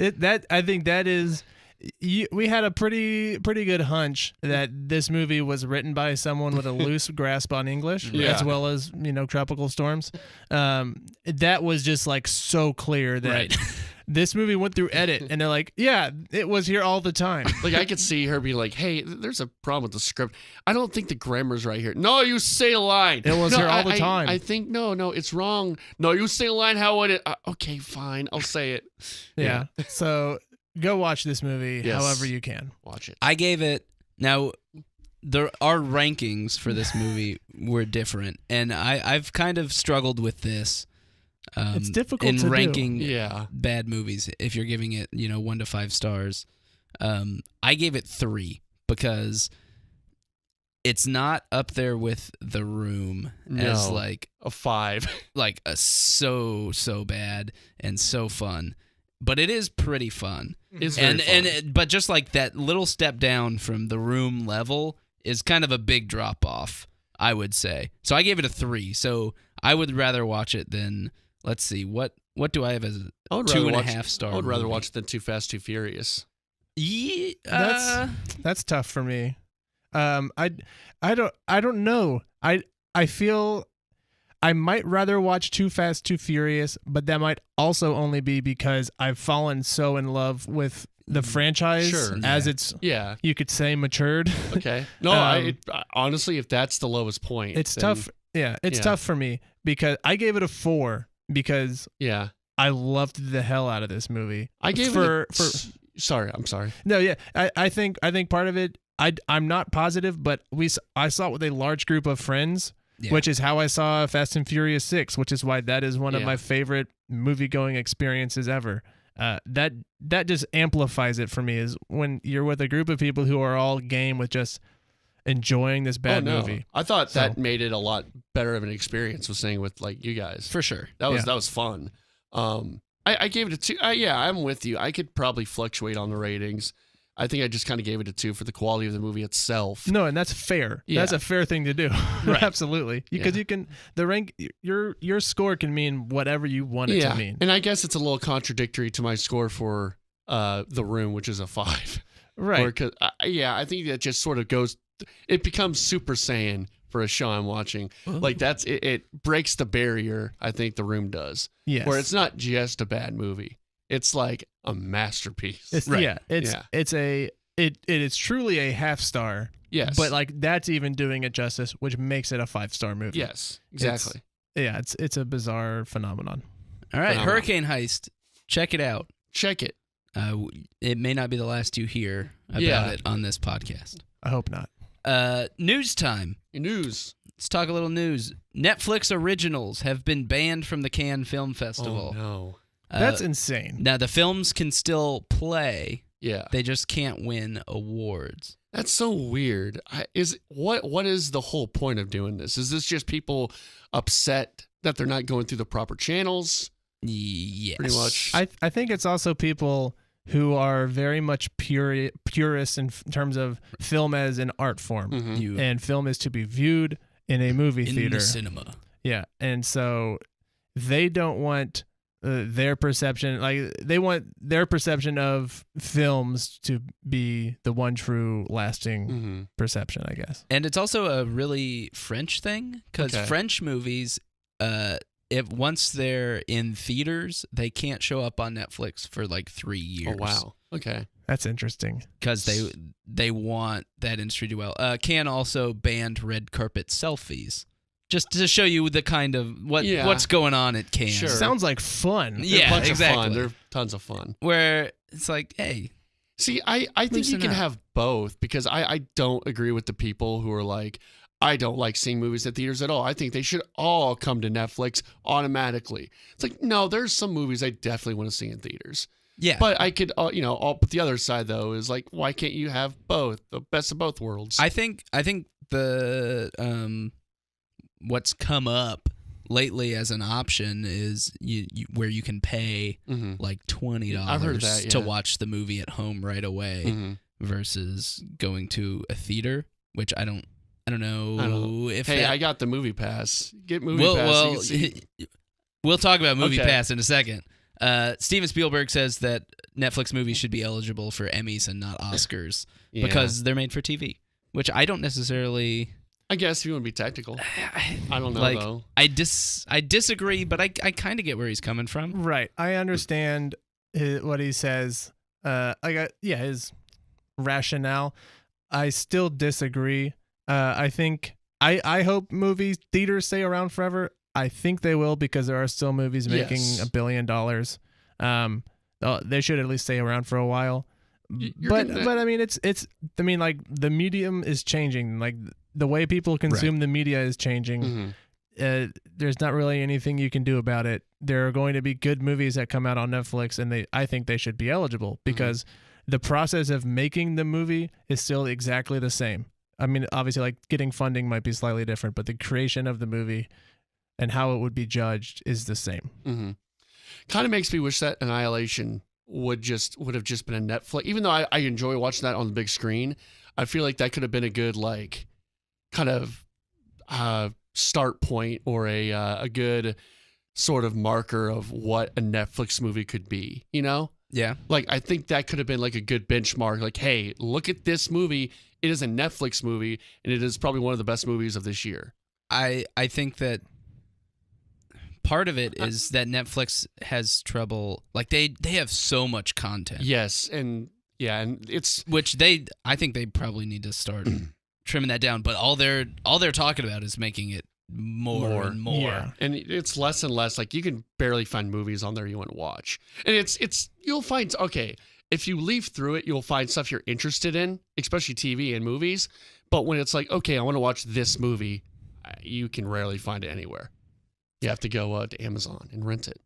I think that is. We had a pretty good hunch that this movie was written by someone with a loose grasp on English, Yeah. as well as tropical storms. That was just like so clear that Right. this movie went through edit, and they're like, yeah, it was here all the time. Like I could see her be like, "Hey, there's a problem with the script. I don't think the grammar's right here. No, you say a line. It was No, here all the time. I think no, it's wrong. No, you say a line. How would it? Okay, fine, I'll say it. Yeah. So go watch this movie Yes. however you can. Watch it. I gave it... Now, our rankings for this movie were different, and I've kind of struggled with this. It's difficult in to do. ranking Yeah. bad movies if you're giving it 1 to 5 stars. I gave it 3 because it's not up there with The Room as No. like A 5. a so bad and so fun, but it is pretty fun. It's very fun. But just like that little step down from The Room level is kind of a big drop off, I would say. So I gave it a 3. So I would rather watch it than, let's see, what do I have as I would a rather 2.5 watch- star? I would rather movie? watch it than Too Fast, Too Furious. Yeah, That's tough for me. I don't know. I feel I might rather watch Too Fast, Too Furious, but that might also only be because I've fallen so in love with the franchise Sure. as Yeah. it's, Yeah. you could say, matured. Okay. No, honestly, if that's the lowest point, It's then- tough. Yeah, it's yeah. tough for me because I gave it a 4 because Yeah. I loved the hell out of this movie. I gave for Sorry, I'm sorry. No, yeah, I think part of it. I'm not positive, but I saw it with a large group of friends, Yeah. which is how I saw Fast and Furious 6, which is why that is one of Yeah. my favorite movie going experiences ever. That just amplifies it for me, is when you're with a group of people who are all game with just enjoying this bad movie. I thought So- that made it a lot better of an experience with staying with like you guys. for sure. That was Yeah. that was fun. I gave it a 2. Yeah, I'm with you. I could probably fluctuate on the ratings. I think I just kind of gave it a 2 for the quality of the movie itself. No, and that's fair. Yeah. That's a fair thing to do. Right. Absolutely, because Yeah. you can your score can mean whatever you want it Yeah, to mean. and I guess it's a little contradictory to my score for The Room, which is a 5. Right. Because I think that just sort of goes. It becomes Super Saiyan for a show I'm watching. Like that's it. It breaks the barrier. I think The Room does. Yes. Where it's not just a bad movie. It's like a masterpiece. It's, Right. Yeah, it is truly a half star. Yes. But like that's even doing it justice, which makes it a 5-star movie. yes, exactly. It's a bizarre phenomenon. All right, Phenomenal. Hurricane Heist. Check it out. Check it. It may not be the last you hear about Yeah. it on this podcast. I hope not. News time. News. Let's talk a little news. Netflix originals have been banned from the Cannes Film Festival. Oh no. That's insane. Now, the films can still play. Yeah. They just can't win awards. That's so weird. What is the whole point of doing this? Is this just people upset that they're not going through the proper channels? Yes. Pretty much. I think it's also people who are very much purists in terms of film as an art form. Mhm. You And film is to be viewed in a movie in theater. the cinema. Yeah, and so they don't want their perception, like they want their perception of films to be the one true lasting Mm-hmm. perception, I guess. And it's also a really French thing because Okay. French movies, if once they're in theaters, they can't show up on Netflix for like 3 years. Oh wow. Okay. That's interesting. Because they want that industry to do well. Cannes also banned red carpet selfies. Just to show you the kind of what's going on at Cannes. Sure. Sounds like fun. Yeah, They're a bunch exactly. of fun. They're tons of fun. Where it's like, hey. See, I think you can have both, because I don't agree with the people who are like, I don't like seeing movies at theaters at all. I think they should all come to Netflix automatically. It's like, no, there's some movies I definitely want to see in theaters. Yeah. But I could, but the other side, though, is like, why can't you have both? The best of both worlds. I think the what's come up lately as an option is where you can pay like $20 I've heard that, to watch the movie at home right away versus going to a theater, which I don't know if. Hey, I got the movie pass. Get movie pass. We'll talk about movie pass in a second. Steven Spielberg says that Netflix movies should be eligible for Emmys and not Oscars because they're made for TV, which I don't necessarily. I guess if you want to be technical. I don't know, though. I disagree, but I kind of get where he's coming from. Right. I understand what he says. His rationale. I still disagree. I think I hope movie theaters stay around forever. I think they will, because there are still movies making $1 billion. They should at least stay around for a while. But I mean, like the medium is changing. Like the way people consume the media is changing. There's not really anything you can do about it. There are going to be good movies that come out on Netflix, and I think they should be eligible, because the process of making the movie is still exactly the same. I mean, obviously, like getting funding might be slightly different, but the creation of the movie and how it would be judged is the same. Kind of makes me wish that Annihilation would have just been a Netflix. Even though I enjoy watching that on the big screen, I feel like that could have been a good kind of start point, or a good sort of marker of what a Netflix movie could be. Yeah. Like, I think that could have been like a good benchmark. Like, hey, look at this movie. It is a Netflix movie, and it is probably one of the best movies of this year. I think that part of it is that Netflix has trouble. Like they have so much content. Yes, and it's which I think they probably need to start trimming that down. But all they're talking about is making it more and more. Yeah. And it's less and less. Like, you can barely find movies on there you want to watch. And it's you'll find, if you leaf through it, you'll find stuff you're interested in, especially TV and movies. But when it's like, okay, I want to watch this movie, you can rarely find it anywhere. You have to go to Amazon and rent it.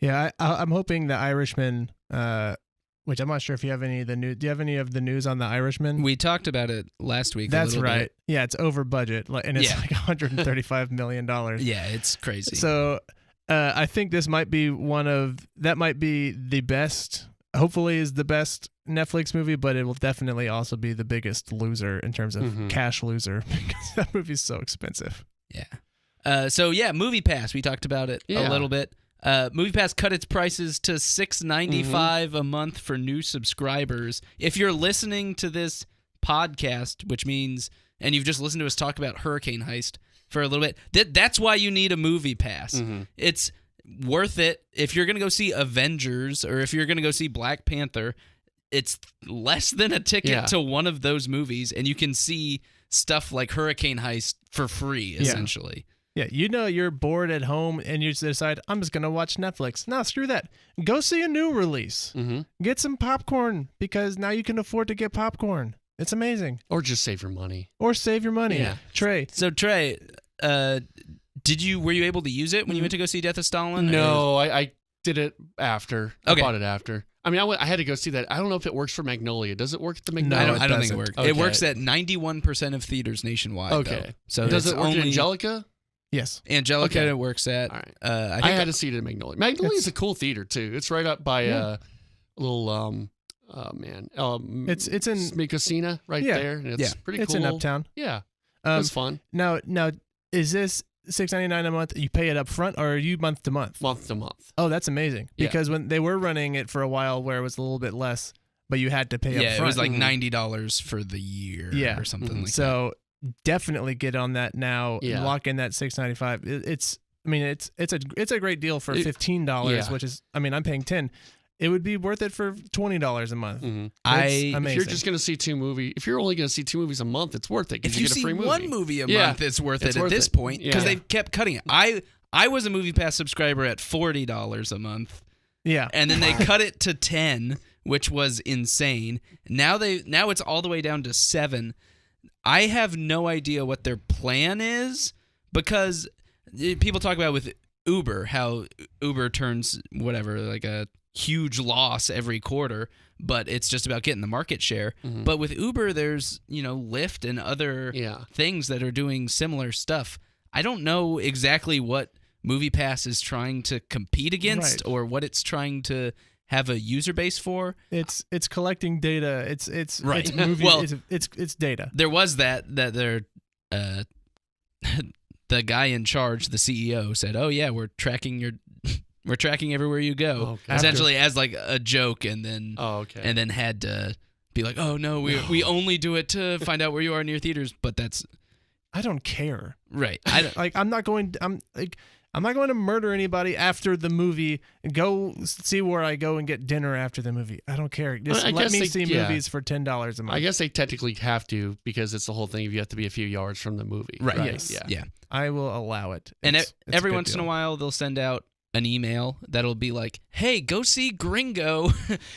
Yeah, I'm hoping The Irishman, which I'm not sure if you have any of the news. Do you have any of the news on The Irishman? We talked about it last week. That's a little right. bit. Yeah, it's over budget, and it's like $135 million. Yeah, it's crazy. So I think this might be might be the best. Hopefully, is the best Netflix movie, but it will definitely also be the biggest loser in terms of cash loser, because that movie's so expensive. Yeah. Movie Pass. We talked about it a little bit. Movie Pass cut its prices to $6.95 a month for new subscribers. If you're listening to this podcast, which means, and you've just listened to us talk about Hurricane Heist for a little bit, that's why you need a Movie Pass. It's worth it. If you're going to go see Avengers, or if you're going to go see Black Panther, it's less than a ticket to one of those movies, and you can see stuff like Hurricane Heist for free, essentially. Yeah, you're bored at home and you decide, I'm just going to watch Netflix. No, screw that. Go see a new release. Get some popcorn, because now you can afford to get popcorn. It's amazing. Or just save your money. Yeah. Trey. So, Trey, were you able to use it when you went to go see Death of Stalin? No, I did it after. Okay. I bought it after. I mean, I had to go see that. I don't know if it works for Magnolia. Does it work at the Magnolia? No, I don't think it works. Okay. It works at 91% of theaters nationwide. Okay. Though. So does it work at Angelica? Yes. Angelica Okay. It works at. All right. I had a seat at Magnolia. Magnolia is a cool theater too. It's right up by a little it's in Smikosina right there, and it's pretty cool. It's in Uptown. Yeah. It's fun. Now, is this $6.99 a month? You pay it up front, or are you month to month? Month to month. Oh, that's amazing. Yeah. Because when they were running it for a while, where it was a little bit less, but you had to pay up front. Yeah, it was like $90 for the year, or something like that. So definitely get on that now. Yeah. Lock in that $6.95. It's a great deal for $15, which is, I'm paying $10. it would be worth it for $20 a month. Mm-hmm. Amazing. If you're just going to see if you're only going to see 2 movies a month, it's worth it. If you get a free see movie. one movie a month, it's worth it at this point because they've kept cutting it. I was a Movie Pass subscriber at $40 a month. Yeah. And then they cut it to 10, which was insane. Now it's all the way down to 7. I have no idea what their plan is because people talk about with Uber how Uber turns whatever like a huge loss every quarter, but it's just about getting the market share. Mm-hmm. But with Uber, there's Lyft and other things that are doing similar stuff. I don't know exactly what MoviePass is trying to compete against or what it's trying to have a user base for. It's collecting data. It's right. It's movie, well, it's data. There was that they're the guy in charge, the CEO, said, "Oh yeah, we're tracking everywhere you go," essentially as like a joke, and then and then had to be like, "Oh no, we only do it to find out where you are near theaters," but that's. I don't care. Right. I'm not going to murder anybody after the movie. Go see where I go and get dinner after the movie. I don't care. Just let me see movies for $10 a month. I guess they technically have to because it's the whole thing. You have to be a few yards from the movie. Right. Yes. Yeah. I will allow it. And every once in a while, they'll send out an email that'll be like, "Hey, go see Gringo.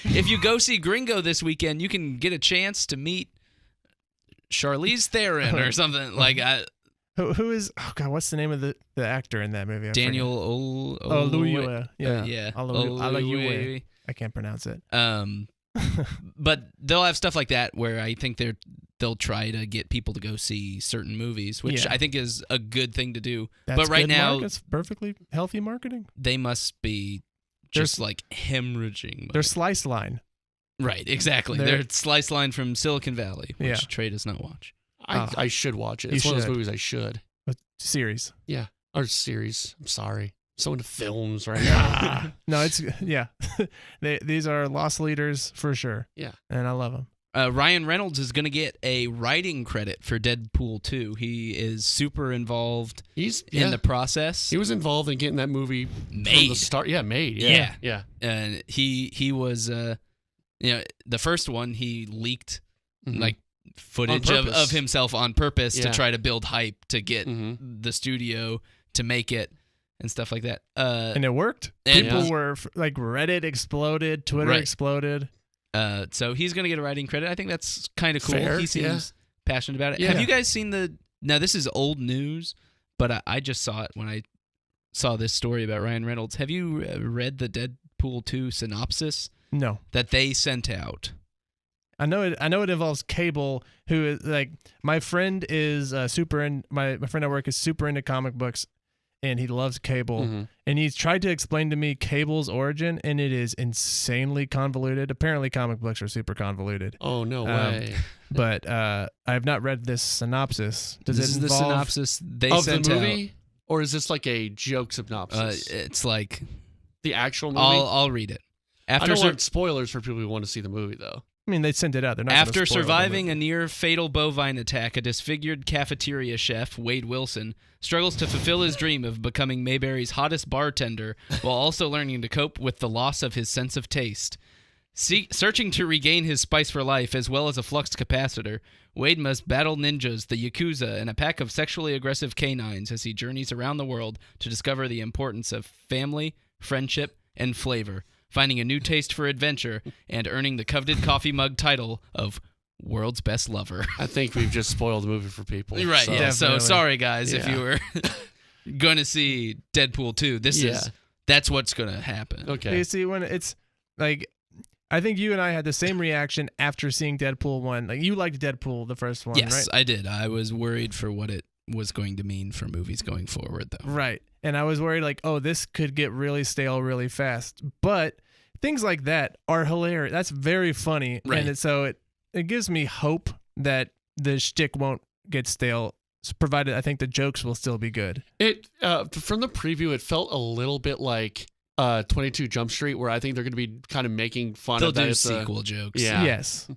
If you go see Gringo this weekend, you can get a chance to meet Charlize Theron or something like." Who is? Oh God, what's the name of the actor in that movie? Daniel Oluwa. Yeah. Oluwa. I can't pronounce it. But they'll have stuff like that where I think they'll try to get people to go see certain movies, which I think is a good thing to do. That's but right now, it's perfectly healthy marketing. They must be just like hemorrhaging money. Their Slice Line. Right, exactly. Their Slice Line from Silicon Valley, which Trey does not watch. I should watch it. It's one of those movies I should. A series. Yeah. Or series. I'm sorry. I'm so into films right now. No, it's these are lost leaders for sure. Yeah. And I love them. Ryan Reynolds is going to get a writing credit for Deadpool 2. He is super involved in the process. He was involved in getting that movie made. From the start. Yeah, made. Yeah. And he was the first one he leaked like footage of himself on purpose to try to build hype to get the studio to make it and stuff like that. And it worked. People were like Reddit exploded, Twitter exploded. So he's going to get a writing credit. I think that's kind of cool. Fair, he seems passionate about it. Yeah. Have you guys seen now this is old news, but I just saw it when I saw this story about Ryan Reynolds. Have you read the Deadpool 2 synopsis? No. That they sent out. I know it involves Cable, who is like my friend is my friend at work is super into comic books, and he loves Cable, and he's tried to explain to me Cable's origin, and it is insanely convoluted. Apparently, comic books are super convoluted. Oh no way! But I have not read this synopsis. This is the synopsis they sent the movie, out. Or is this like a joke synopsis? It's like the actual movie. I'll read it. I don't want spoilers for people who want to see the movie, though. I mean, they sent it out. They're not After surviving a near-fatal bovine attack, a disfigured cafeteria chef, Wade Wilson, struggles to fulfill his dream of becoming Mayberry's hottest bartender while also learning to cope with the loss of his sense of taste. Searching to regain his spice for life as well as a flux capacitor, Wade must battle ninjas, the Yakuza, and a pack of sexually aggressive canines as he journeys around the world to discover the importance of family, friendship, and flavor, finding a new taste for adventure, and earning the coveted coffee mug title of World's Best Lover. I think we've just spoiled the movie for people. Right, so. yeah. So sorry, guys, if you were going to see Deadpool 2. That's what's going to happen. Okay. You see, when it's like, I think you and I had the same reaction after seeing Deadpool 1. Like, you liked Deadpool, the first one, right? Yes, I did. I was worried for what it was going to mean for movies going forward, though. Right. And I was worried, like, oh, this could get really stale really fast. But things like that are hilarious. That's very funny. Right. And so it gives me hope that the shtick won't get stale, provided I think the jokes will still be good. It from the preview, it felt a little bit like 22 Jump Street, where I think they're going to be kind of making fun of that. They'll do sequel jokes. Yeah. Yes.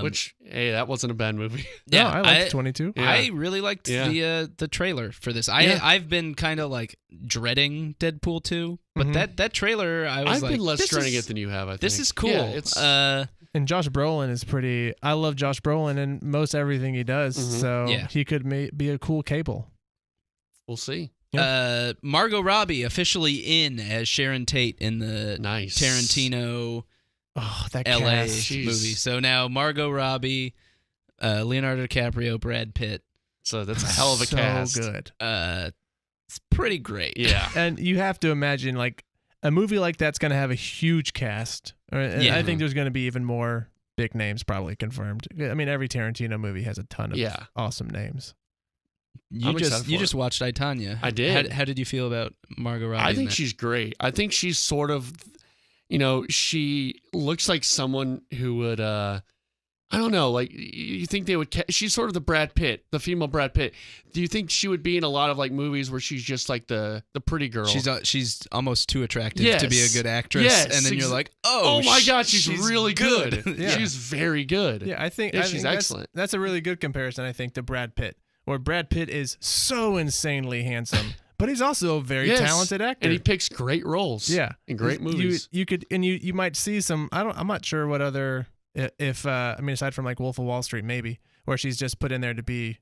Which, hey, that wasn't a bad movie. Yeah, No, I liked 22. Yeah. I really liked the trailer for this. I've been kind of like dreading Deadpool 2, but that trailer I've been less dreading it than you have. I think this is cool. Yeah, it's And Josh Brolin is pretty. I love Josh Brolin in most everything he does. So he could be a cool Cable. we'll see. Margot Robbie officially in as Sharon Tate in the Nice Tarantino That LA cast. Jeez. movie. So now Margot Robbie, Leonardo DiCaprio, Brad Pitt. So that's a hell of a cast. So good. It's pretty great. Yeah. And you have to imagine, like, a movie like that's going to have a huge cast. I think there's going to be even more big names probably confirmed. I mean, every Tarantino movie has a ton of awesome names. You just watched I, Tonya. I did. How did you feel about Margot Robbie? I think she's great. I think she's sort of, she looks like someone who would, I don't know, like, you think they would, she's sort of the Brad Pitt, the female Brad Pitt. Do you think she would be in a lot of, like, movies where she's just, like, the pretty girl? She's almost too attractive to be a good actress. Yes, and then you're like, oh my God, she's really good. Yeah. She's very good. Yeah, I think she's excellent. That's a really good comparison, I think, to Brad Pitt, where Brad Pitt is so insanely handsome, but he's also a very talented actor. And he picks great roles. Yeah. In great movies. You might see some, I'm not sure what other, aside from like Wolf of Wall Street, maybe, where she's just put in there to be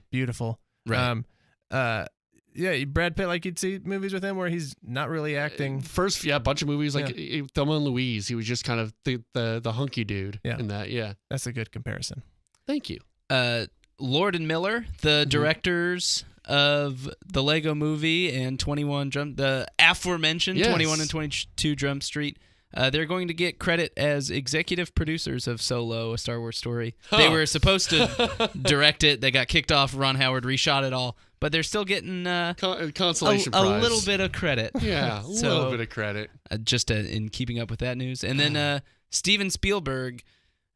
beautiful. Right. Brad Pitt, like, you'd see movies with him where he's not really acting. First, a bunch of movies like Thelma and Louise. He was just kind of the hunky dude in that. Yeah. That's a good comparison. Thank you. Lord and Miller, the directors of the Lego Movie and the aforementioned 21 and 22 Jump Street, they're going to get credit as executive producers of Solo, a Star Wars story. They were supposed to direct it. They got kicked off. Ron Howard reshot it all, but they're still getting consolation prize. A little bit of credit. Yeah, a little bit of credit. Just in keeping up with that news. And then Steven Spielberg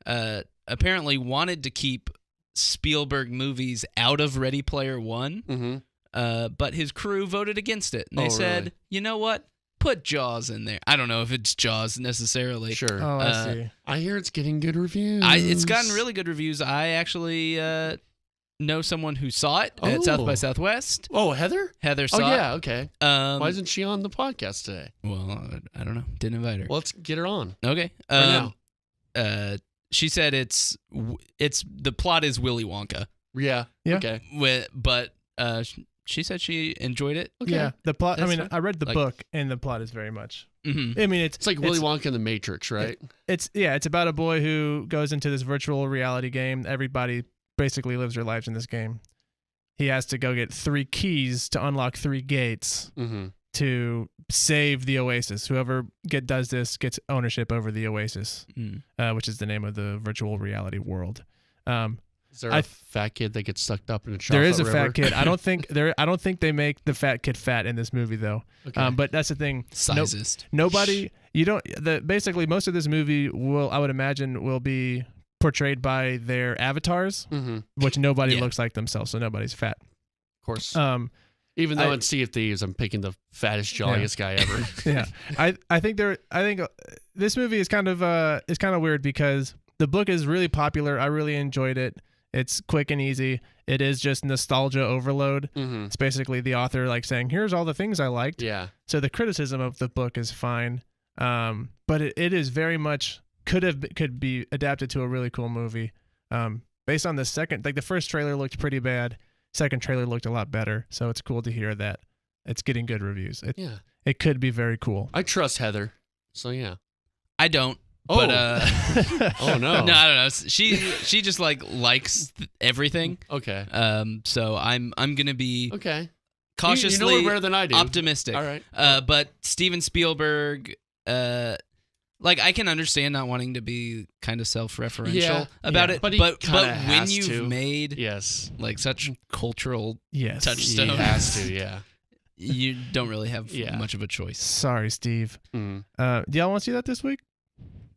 apparently wanted to keep Spielberg movies out of Ready Player One, but his crew voted against it. And they said, you know what? Put Jaws in there. I don't know if it's Jaws necessarily. Sure. Oh, I see. I hear it's getting good reviews. It's gotten really good reviews. I actually know someone who saw it at South by Southwest. Oh, Heather? Heather saw it. Oh, yeah, okay. Why isn't she on the podcast today? Well, I don't know. Didn't invite her. Well, let's get her on. Okay. Right now. She said it's the plot is Willy Wonka. Yeah. Okay. But she said she enjoyed it. Okay. Yeah. The plot. That's I mean, fine. I read the book, and the plot is very much. Mm-hmm. I mean, it's like Willy Wonka and the Matrix, right? It's about a boy who goes into this virtual reality game. Everybody basically lives their lives in this game. He has to go get 3 keys to unlock 3 gates to save the Oasis. Whoever does this gets ownership over the Oasis, which is the name of the virtual reality world. Is there a fat kid that gets sucked up in a chocolate There is a river? fat kid. I don't think they make the fat kid fat in this movie though. Okay. But that's the thing. Sizist. Basically most of this movie I would imagine will be portrayed by their avatars, which nobody looks like themselves, so nobody's fat. Of course. Even though in Sea of Thieves, I'm picking the fattest, jolliest guy ever. Yeah, I think this movie is kind of weird because the book is really popular. I really enjoyed it. It's quick and easy. It is just nostalgia overload. It's basically the author like saying, "Here's all the things I liked." Yeah. So the criticism of the book is fine, but it is very much could be adapted to a really cool movie. Based on the first trailer looked pretty bad. Second trailer looked a lot better, so it's cool to hear that it's getting good reviews. It could be very cool. I trust Heather, so yeah. I don't. Oh. But oh no. No, I don't know. She just likes everything. Okay. So I'm gonna be cautiously you know better than I do. Optimistic. All right. But Steven Spielberg, I can understand not wanting to be kind of self-referential about it, but when you've made like such cultural touchstones, he has to, yeah. You don't really have much of a choice. Sorry, Steve. Do y'all want to see that this week?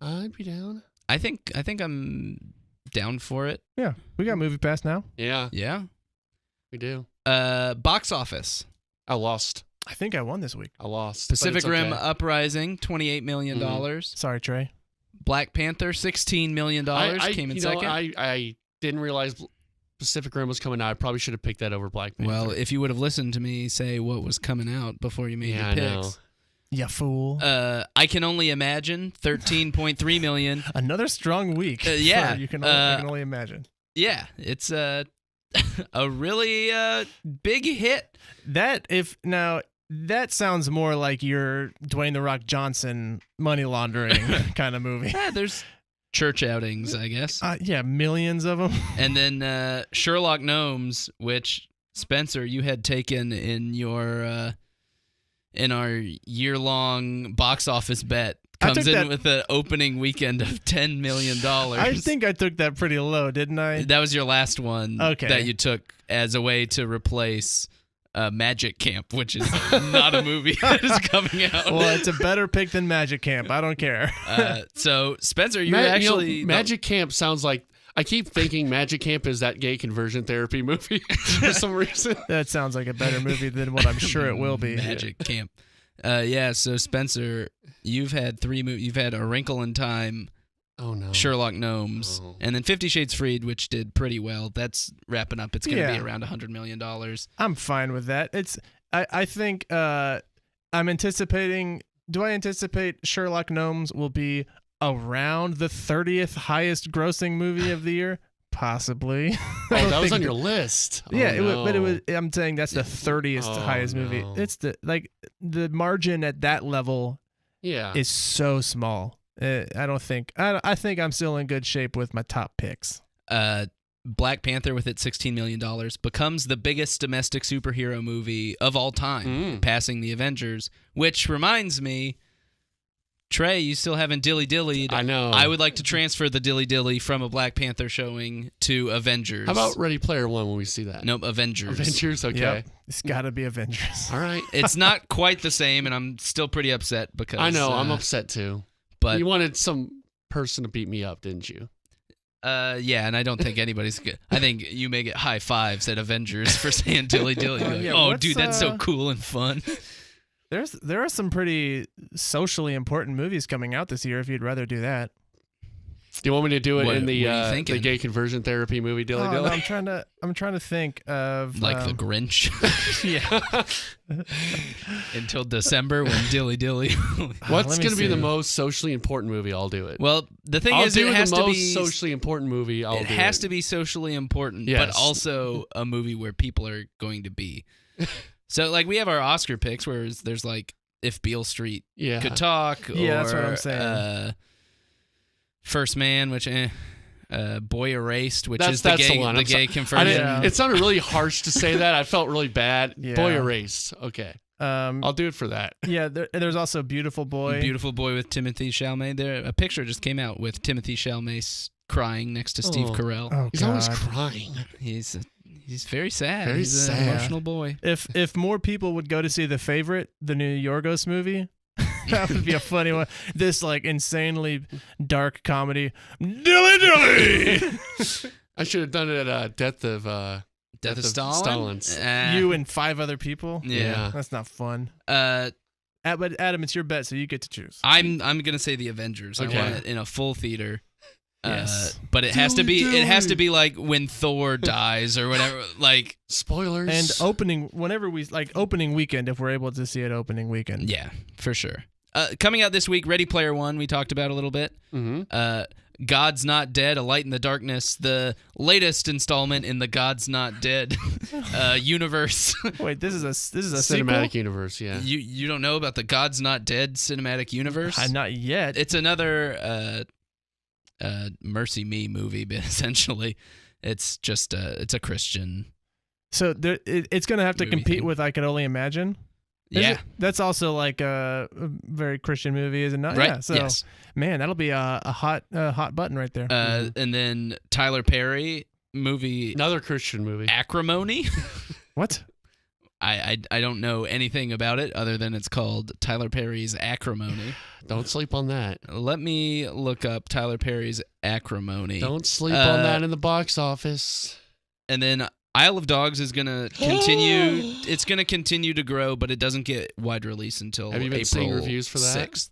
I'd be down. I think I'm down for it. Yeah, we got Movie Pass now. Yeah, we do. Box office. I lost. I think I won this week. I lost. Pacific Rim Uprising, $28 million. Sorry, Trey. Black Panther, $16 million, came in second. I didn't realize Pacific Rim was coming out. I probably should have picked that over Black Panther. Well, if you would have listened to me say what was coming out before you made your picks. I know. Yeah, fool. I Can Only Imagine, $13.3 million. Another strong week. Yeah. I can only imagine. Yeah, it's a really big hit. That sounds more like your Dwayne The Rock Johnson money laundering kind of movie. Yeah, there's church outings, I guess. Yeah, millions of them. And then Sherlock Gnomes, which, Spencer, you had taken in your in our year-long box office bet, comes in with an opening weekend of $10 million. I think I took that pretty low, didn't I? That was your last one that you took as a way to replace Magic Camp, which is not a movie that is coming out. Well, it's a better pick than Magic Camp. I don't care. So, Spencer, Magic Camp sounds like, I keep thinking Magic Camp is that gay conversion therapy movie for some reason. That sounds like a better movie than what I'm sure it will be. Magic Camp. So Spencer, you've had three movies. You've had A Wrinkle in Time, oh no, Sherlock Gnomes, and then 50 Shades Freed, which did pretty well. That's wrapping up. It's going to be around $100 million. I'm fine with that. I think I'm anticipating. Do I anticipate Sherlock Gnomes will be around the 30th highest grossing movie of the year? Possibly. Oh, that was on your list. Yeah, but it was. I'm saying that's the 30th highest movie. It's the margin at that level. Yeah, is so small. I think I'm still in good shape with my top picks. Black Panther, with its $16 million, becomes the biggest domestic superhero movie of all time, passing the Avengers. Which reminds me, Trey, you still haven't dilly-dillied. I know. I would like to transfer the dilly-dilly from a Black Panther showing to Avengers. How about Ready Player One when we see that? Nope, Avengers. Avengers, okay. Yep. It's got to be Avengers. All right. It's not quite the same, and I'm still pretty upset because... I know, I'm upset too. But you wanted some person to beat me up, didn't you? Yeah, and I don't think anybody's good. I think you may get high fives at Avengers for saying dilly-dilly. Dude, that's so cool and fun. There are some pretty socially important movies coming out this year if you'd rather do that. Do you want me to do it in the gay conversion therapy movie Dilly Dilly? No, I'm trying to think of like The Grinch. Yeah. Until December when Dilly Dilly. What's going to be the most socially important movie? I'll do it. Well, the thing is, it has to be socially important movie. It has to be socially important, but also a movie where people are going to be. So, like, we have our Oscar picks, where there's, like, If Beale Street Could Talk, or that's what I'm saying. First Man, which, Boy Erased, which is the gay conversion. It sounded really harsh to say that. I felt really bad. Yeah. Boy Erased. Okay. I'll do it for that. Yeah, there's also Beautiful Boy. Beautiful Boy with Timothée Chalamet. A picture just came out with Timothée Chalamet crying next to Steve Carell. Oh, he's always crying. He's very sad. He's sad. An emotional boy. If more people would go to see The Favorite, the new Yorgos movie, that would be a funny one. This like insanely dark comedy. Dilly Dilly. I should have done it at Death of Stalin. You and 5 other people. Yeah, that's not fun. But Adam, it's your bet, so you get to choose. I'm gonna say the Avengers. Okay. I want it in a full theater. Yes. But it has to be like when Thor dies or whatever, like spoilers. And opening weekend if we're able to see it opening weekend. Yeah, for sure. Coming out this week, Ready Player One, we talked about a little bit. Mm-hmm. God's Not Dead, A Light in the Darkness, the latest installment in the God's Not Dead universe. Wait, this is a cinematic sequel? Universe, yeah. You don't know about the God's Not Dead cinematic universe? Not yet. It's another Mercy Me movie, but essentially it's just it's a Christian. So it's going to have to compete with I Can Only Imagine. Yeah, that's also like a very Christian movie, is it not? Right. Yeah. So, man, that'll be a hot button right there. And then Tyler Perry movie, another Christian movie, Acrimony. What? I don't know anything about it other than it's called Tyler Perry's Acrimony. Don't sleep on that. Let me look up Tyler Perry's Acrimony. Don't sleep on that in the box office. And then Isle of Dogs is going to continue. It's going to continue to grow, but it doesn't get wide release until Have you been April seeing reviews for that? 6th.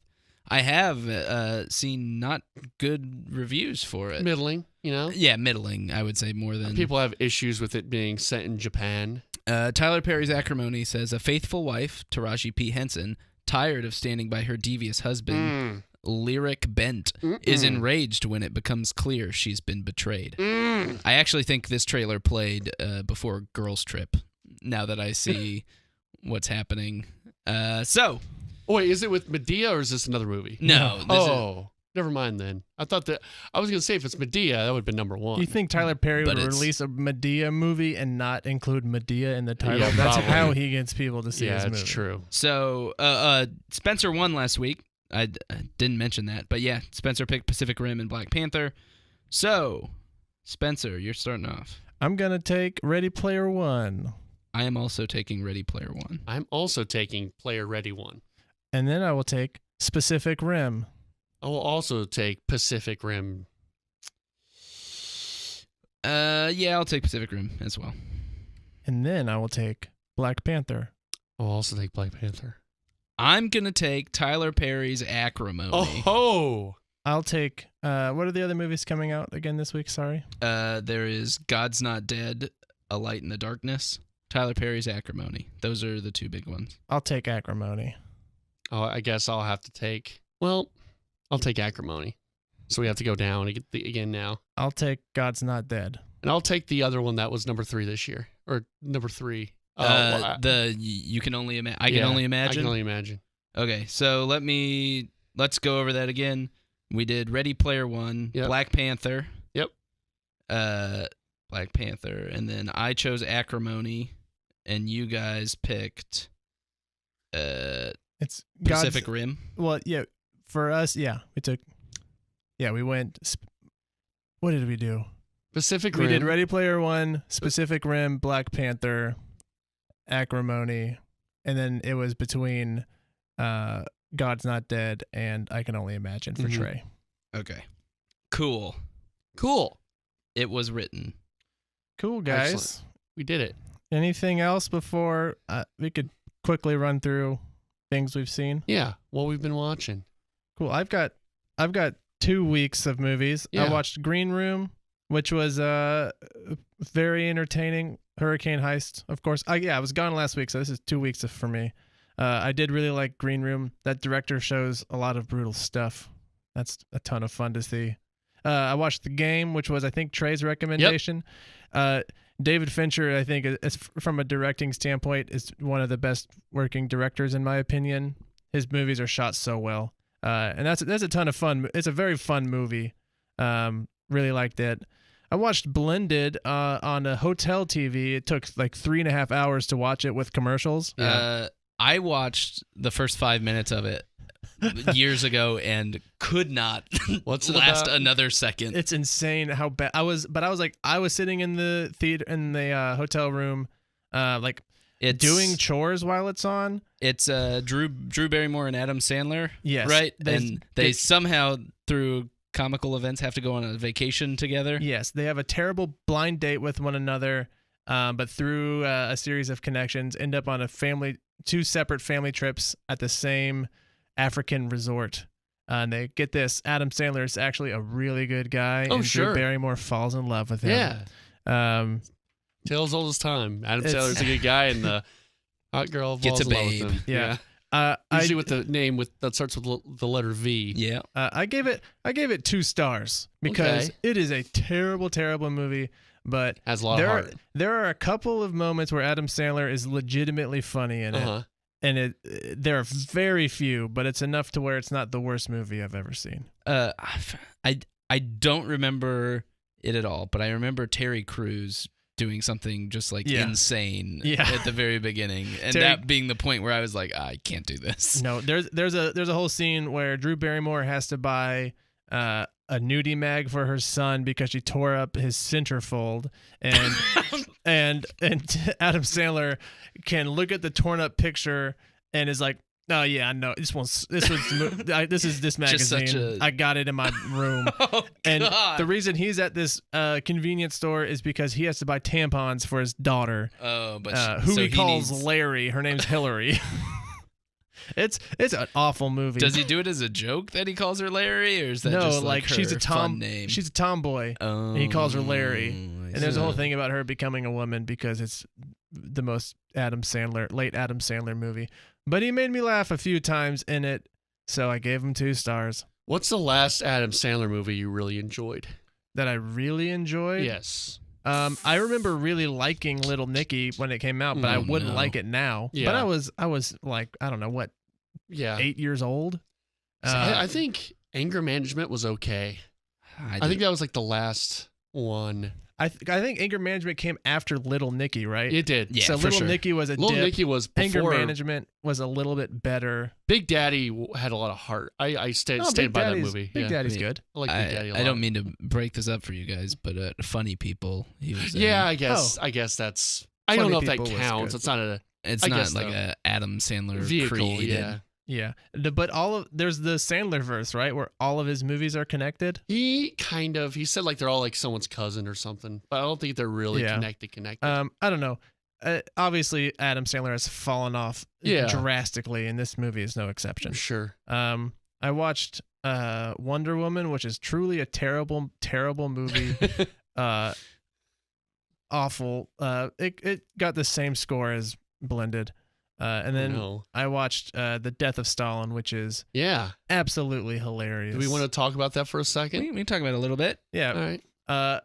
I have seen not good reviews for it. Middling, you know? Yeah, middling, I would say, more than... People have issues with it being set in Japan. Tyler Perry's Acrimony says, a faithful wife, Taraji P. Henson, tired of standing by her devious husband, Lyric Bent, is enraged when it becomes clear she's been betrayed. I actually think this trailer played before Girls Trip, now that I see what's happening. So... Oh, wait, is it with Medea or is this another movie? No. Never mind then. I was going to say if it's Medea, that would have been number one. You think Tyler Perry would release a Medea movie and not include Medea in the title? Yeah, that's probably. how he gets people to see his movie. Yeah, that's true. So, Spencer won last week. I didn't mention that, but yeah, Spencer picked Pacific Rim and Black Panther. So, Spencer, you're starting off. I'm going to take Ready Player One. I am also taking Ready Player One. I'm also taking Player Ready One. And then I will take Pacific Rim. I will also take Pacific Rim. Yeah, I'll take Pacific Rim as well. And then I will take Black Panther. I'll also take Black Panther. I'm going to take Tyler Perry's Acrimony. Oh! I'll take, what are the other movies coming out again this week? Sorry. There is God's Not Dead, A Light in the Darkness, Tyler Perry's Acrimony. Those are the two big ones. I'll take Acrimony. Oh, I guess I'll have to take... Well, I'll take Acrimony. So we have to go down again now. I'll take God's Not Dead. And I'll take the other one that was number 3 this year. Or number 3. You Can Only Imagine. I Can Only Imagine? I Can Only Imagine. Okay, so let's go over that again. We did Ready Player One, Yep. Black Panther. Yep. Black Panther. And then I chose Acrimony, and you guys picked... It's Pacific Rim. Well, yeah, for us, yeah, we went. What did we do? Pacific Rim. We did Ready Player One, Pacific Rim, Black Panther, Acrimony, and then it was between God's Not Dead and I Can Only Imagine for Trey. Okay. Cool. It was written. Cool, guys. Excellent. We did it. Anything else before we could quickly run through things we've seen? Yeah, what we've been watching. Cool. I've got 2 weeks of movies. Yeah. I watched Green Room, which was very entertaining. Hurricane Heist, of course. I was gone last week, so this is 2 weeks for me. I did really like Green Room. That director shows a lot of brutal stuff. That's a ton of fun to see. I watched The Game, which was, I think, Trey's recommendation. Yep. David Fincher, I think, is, from a directing standpoint, is one of the best working directors, in my opinion. His movies are shot so well. And that's a ton of fun. It's a very fun movie. Really liked it. I watched Blended on a hotel TV. It took like 3.5 hours to watch it with commercials. Yeah. I watched the first 5 minutes of it years ago and could not last another second. It's insane how bad I was sitting in the theater in the hotel room, doing chores while it's on. It's Drew Barrymore and Adam Sandler. Yes, right. They somehow through comical events have to go on a vacation together. Yes, they have a terrible blind date with one another, but through a series of connections, end up on two separate family trips at the same African resort. And they get this. Adam Sandler is actually a really good guy. Oh, and sure. Drew Barrymore falls in love with him. Yeah. Tales old as time. Adam Sandler's a good guy, and the hot girl falls in love with him. Yeah. Usually with the name that starts with the letter V. Yeah. I gave it 2 stars because it is a terrible, terrible movie. But has a lot of heart. There are a couple of moments where Adam Sandler is legitimately funny in it. And there are very few, but it's enough to where it's not the worst movie I've ever seen. I don't remember it at all, but I remember Terry Crews doing something just insane at the very beginning, and that being the point where I was like, I can't do this. No, there's a whole scene where Drew Barrymore has to buy a nudie mag for her son because she tore up his centerfold, and and Adam Sandler can look at the torn up picture and is like, oh yeah, no, this is this magazine. I got it in my room. And the reason he's at this convenience store is because he has to buy tampons for his daughter, who he calls Larry. Her name's Hillary. It's an awful movie. Does he do it as a joke that he calls her Larry, or is that no, just like her she's a fun name? She's a tomboy, and he calls her Larry. And there's a whole thing about her becoming a woman because it's the most late Adam Sandler movie. But he made me laugh a few times in it, so I gave him 2 stars. What's the last Adam Sandler movie you really enjoyed? That I really enjoyed? Yes. I remember really liking Little Nicky when it came out, but I wouldn't like it now. Yeah. But I was like, I don't know what, 8 years old. I think Anger Management was okay. I think that was like the last one. I think Anger Management came after Little Nicky, right? It did. Yeah, so for Little sure. Nicky was a Little dip. Nicky was Anger before. Management was a little bit better. Big Daddy had a lot of heart. I stayed Big by that Daddy's- movie. Big Yeah. Daddy's good. I like Big Daddy a lot. I don't mean to break this up for you guys, but Funny People, he was in. Yeah, I guess that's. I don't Funny know if that People was counts. good. It's not a It's I not guess like so. a Adam Sandler vehicle. created. Yeah. Yeah, but there's the Sandler verse, right, where all of his movies are connected. He said like they're all like someone's cousin or something, but I don't think they're really Yeah. connected. I don't know. Obviously, Adam Sandler has fallen off drastically, and this movie is no exception. Sure. I watched Wonder Woman, which is truly a terrible, terrible movie. Awful. It got the same score as Blended. And then I watched The Death of Stalin, which is absolutely hilarious. Do we want to talk about that for a second? We can talk about it a little bit. Yeah. All right.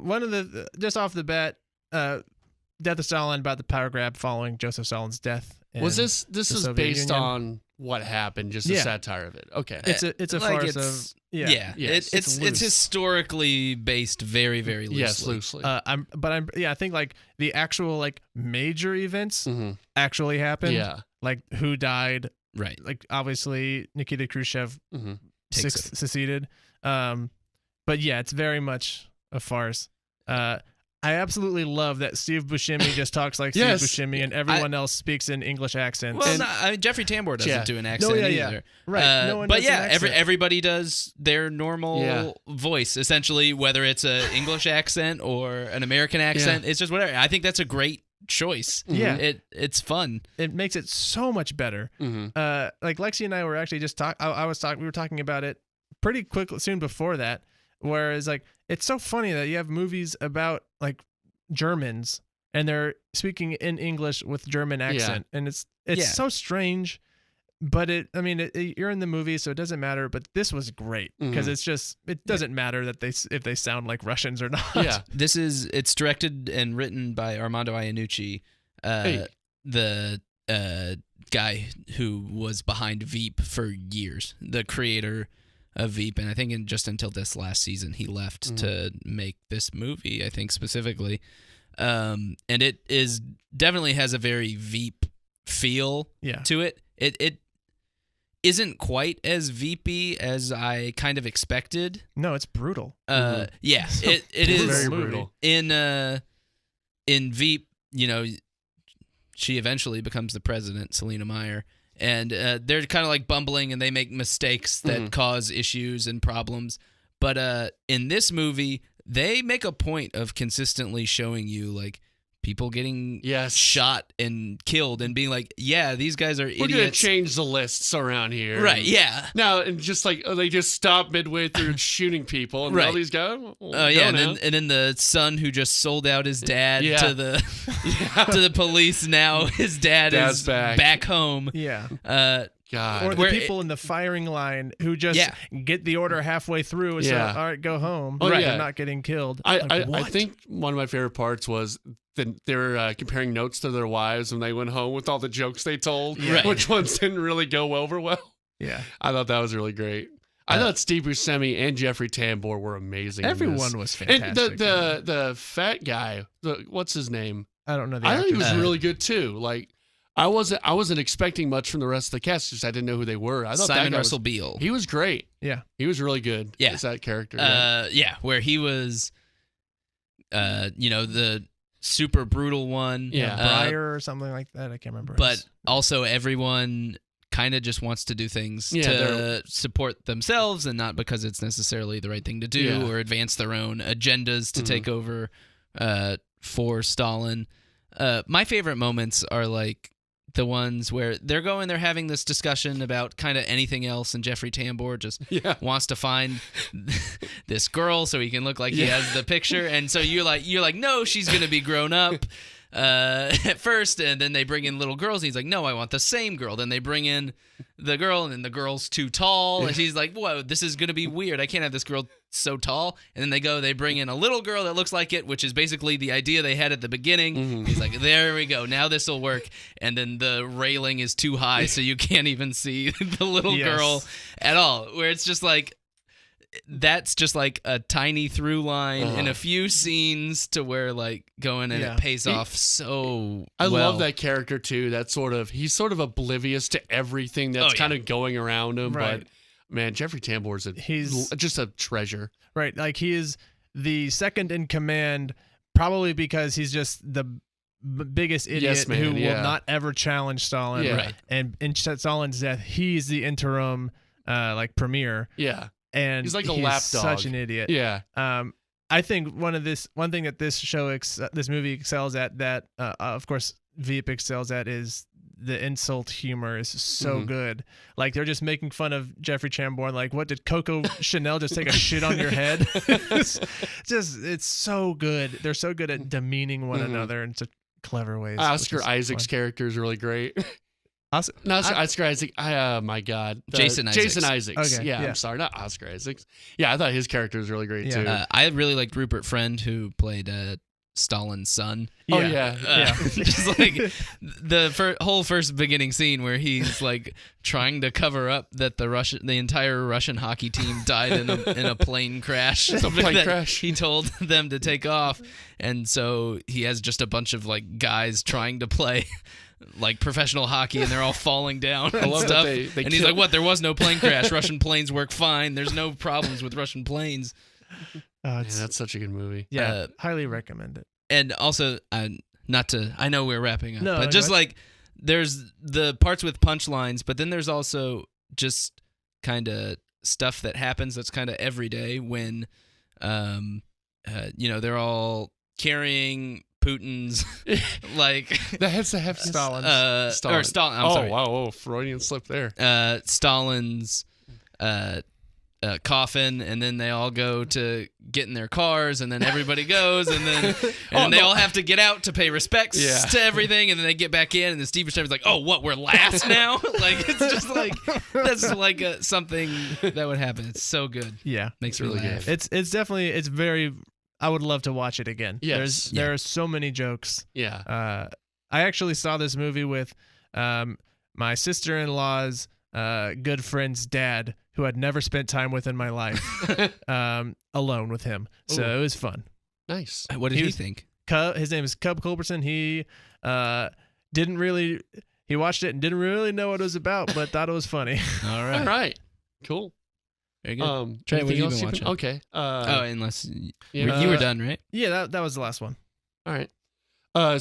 One of the just off the bat, Death of Stalin about the power grab following Joseph Stalin's death. Was this the is Soviet based Union. on what happened, just a satire of it? Okay. It's a Like farce it's- of yeah. Yes. It's loose. historically based very, very loosely. Yes, loosely. I think like the actual like major events Mhm. actually happened. Yeah. Like who died. Right. Like obviously Nikita Khrushchev Mhm. seceded. But yeah, it's very much a farce. I absolutely love that Steve Buscemi just talks like Yes. Steve Buscemi, and everyone else speaks in English accents. Well, I mean, Jeffrey Tambor doesn't do an accent either. Right. No one but does an yeah, accent. everybody does their normal voice, essentially, whether it's an English accent or an American accent. It's just whatever. I think that's a great choice. Yeah. It's fun. It makes it so much better. Mhm. Like Lexi and I were actually just we were talking about it pretty quickly soon before that, whereas like it's so funny that you have movies about like Germans and they're speaking in English with German accent, and it's so strange. But you're in the movie, so it doesn't matter. But this was great because it doesn't matter that if they sound like Russians or not. Yeah. It's directed and written by Armando Iannucci, the guy who was behind Veep for years, the creator of Veep, and I think just until this last season he left to make this movie, I think specifically. And it is definitely has a very Veep feel to it. It isn't quite as Veepy as I kind of expected. No, it's brutal. Yeah, it is very brutal. In Veep, she eventually becomes the president, Selena Meyer. And they're kind of like bumbling, and they make mistakes that cause issues and problems. But in this movie, they make a point of consistently showing you like people getting shot and killed, and being like, "Yeah, these guys are idiots." We're gonna change the lists around here, right? Yeah. Now, and just like they just stop midway through shooting people, and all these guys. And then the son who just sold out his dad to the to the police. Now his dad's is back home. Yeah. God. Or the people in the firing line who just get the order halfway through and say, all right, go home. Oh, They're not getting killed. I think one of my favorite parts was they were comparing notes to their wives when they went home with all the jokes they told, which ones didn't really go over well. Yeah. I thought that was really great. I thought Steve Buscemi and Jeffrey Tambor were amazing. Everyone was fantastic. And the fat guy, what's his name? I don't know. I thought he was really good too. Like I wasn't expecting much from the rest of the cast because I didn't know who they were. I thought Simon Russell Beale. He was great. Yeah, he was really good. Yeah, as that character. Where he was, the super brutal one. Yeah, Briar or something like that. I can't remember. But also everyone kind of just wants to do things to support themselves and not because it's necessarily the right thing to do or advance their own agendas to take over for Stalin. My favorite moments are like the ones where they're having this discussion about kind of anything else, and Jeffrey Tambor just wants to find this girl so he can look like he has the picture, and so you're like, no, she's gonna be grown up at first, and then they bring in little girls, and he's like, no, I want the same girl. Then they bring in the girl, and then the girl's too tall, and he's like, whoa, this is gonna be weird. I can't have this girl so tall. And then they bring in a little girl that looks like it, which is basically the idea they had at the beginning. He's like, there we go, now this will work. And then the railing is too high, so you can't even see the little girl at all, where it's just like, that's just like a tiny through line in a few scenes to where like going, and it pays off so I well. love that character too. He's sort of oblivious to everything that's kind of going around him. Right. But man, Jeffrey Tambor's he's just a treasure. Right. Like he is the second in command, probably because he's just the biggest idiot who will not ever challenge Stalin. Yeah. Right. And in Stalin's death, he's the interim like premier. Yeah. And he's like a lapdog. Such an idiot. Yeah. I think one thing that this movie excels at, that of course Veep excels at, is the insult humor is so good. Like they're just making fun of Jeffrey Tambor. Like, what did Coco Chanel just take a shit on your head? It's so good. They're so good at demeaning one another in such clever ways. Oscar Isaac's character is really great. Oscar Isaac. My God. Jason Isaacs. Okay, yeah, I'm sorry, not Oscar Isaacs. Yeah, I thought his character was really great too. I really liked Rupert Friend, who played Stalin's son. Just like the whole first beginning scene where he's like trying to cover up that the entire Russian hockey team died in a plane crash. He told them to take off, and so he has just a bunch of like guys trying to play like professional hockey, and they're all falling down and stuff. And he's like, "What? There was no plane crash. Russian planes work fine. There's no problems with Russian planes." That's such a good movie. Yeah, highly recommend it. And also, I know we're wrapping up, but just like there's the parts with punchlines, but then there's also just kind of stuff that happens that's kind of everyday when, they're all carrying Putin's like that's a hefty Stalin. Stalin. I'm sorry. Wow, Freudian slip there. Stalin's coffin, and then they all go to get in their cars, and then everybody goes, and then they all have to get out to pay respects to everything, and then they get back in, and then Steve Buscemi's like, "Oh, what? We're last now?" Like it's just like that's like something that would happen. It's so good. Yeah, makes me really good. It's definitely very. I would love to watch it again. Yes. There are so many jokes. Yeah. I actually saw this movie with my sister-in-law's good friend's dad, who I'd never spent time with in my life, alone with him. So it was fun. Nice. What did he think? His name is Cub Culbertson. He he watched it and didn't really know what it was about, but thought it was funny. All right. Cool. Very good. Trey, what have you been watching? Okay. Unless you were done, right? Yeah, that was the last one. All right.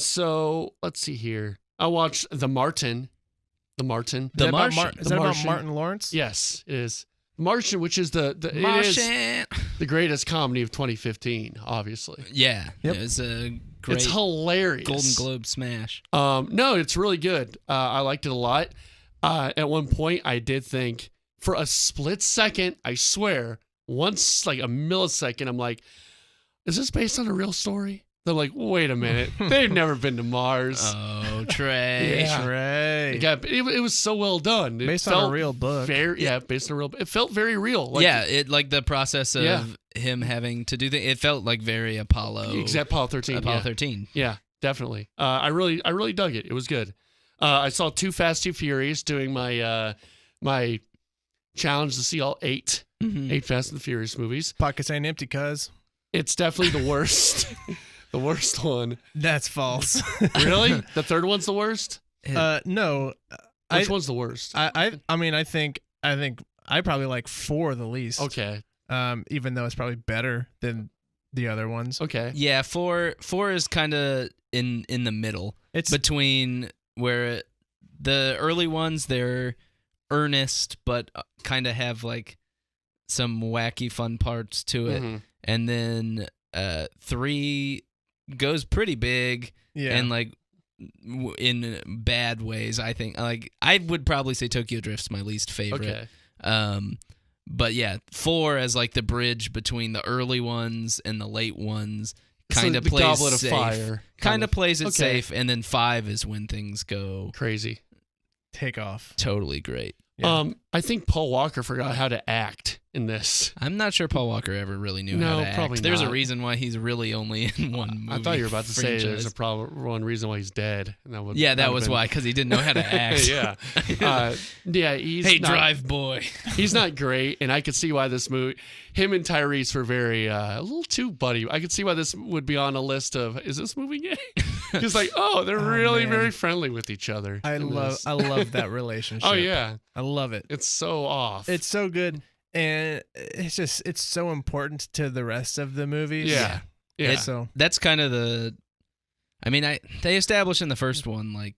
So let's see here. I watched The Martin. Is that about Martin Lawrence? Yes, it is. Martian, which is the greatest comedy of 2015, obviously. Yeah. Yep. It's a great. It's hilarious. Golden Globe smash. No, it's really good. I liked it a lot. At one point, I did think, for a split second, I swear, once like a millisecond, I'm like, is this based on a real story? They're like, wait a minute. They've never been to Mars. Oh, Trey. Yeah. Trey. It was so well done. Based on a real book. Based on a real book. It felt very real. It like the process of him having to do things. It felt like very Apollo. Exact Apollo 13. Apollo 13. Yeah, definitely. I really dug it. It was good. I saw Too Fast, Too Furious doing my my challenge to see all 8 Fast and the Furious movies. Pockets ain't empty, cuz. It's definitely the worst. The worst one. That's false. Really? The third one's the worst? No. Which one's the worst? I mean, I think I probably like 4 the least. Okay. Even though it's probably better than the other ones. Okay. Yeah, 4 is kind of in the middle. It's between where the early ones, they're earnest but kind of have like some wacky fun parts to it. And then 3 goes pretty big and like in bad ways. I think like I would probably say Tokyo Drift's my least favorite. Okay. But yeah, 4 as like the bridge between the early ones and the late ones. Kind of plays Goblet safe. of Fire. Kind of plays it Okay. safe, and then 5 is when things go Crazy. Take off. totally great. Yeah. I think Paul Walker forgot how to act in this. I'm not sure Paul Walker ever really knew how No, to act. probably There's a not. reason why he's really only in one movie. I thought you were about to say franchise. there's one reason why he's dead. And that would, Yeah, that would was have why, because he didn't know how to act. yeah. He's Hey, not, drive boy. He's not great, and I could see why this movie, him and Tyrese were very, a little too buddy. I could see why this would be on a list of, is this movie gay? He's like, they're really man. very friendly with each other. I in love this. that relationship. Oh, yeah. I love it. It's so off. It's so good, and it's so important to the rest of the movies. Yeah. Yeah. So That's kind of the. I mean, they established in the first one, like,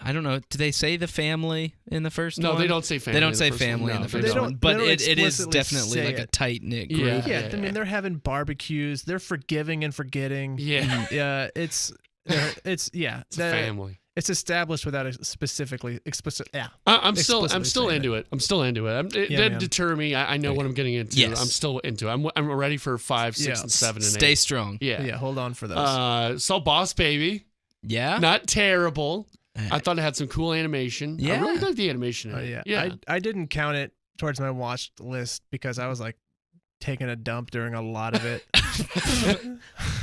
I don't know. Do they say the family in the first one? No, they don't say family. They don't in the say first one. family in No, the they first don't. one, but They don't it is explicitly definitely say like a it. tight knit Yeah. group. yeah, I mean they're having barbecues. They're forgiving and forgetting. Yeah. Yeah, it's It's a family. It's established without it specifically explicit. Yeah, I'm still explicitly saying into it. I'm still into it. It Yeah, didn't man. deter me. I know what I'm getting into. Yes. I'm still into it. I'm ready for 5, 6, Yeah. and 7, and 8. Stay strong. Yeah. yeah. Hold on for those. Saw Boss Baby. Yeah. Not terrible. I thought it had some cool animation. I Yeah. really liked the animation. In Oh it. yeah, Yeah. I didn't count it towards my watched list because I was like taking a dump during a lot of it.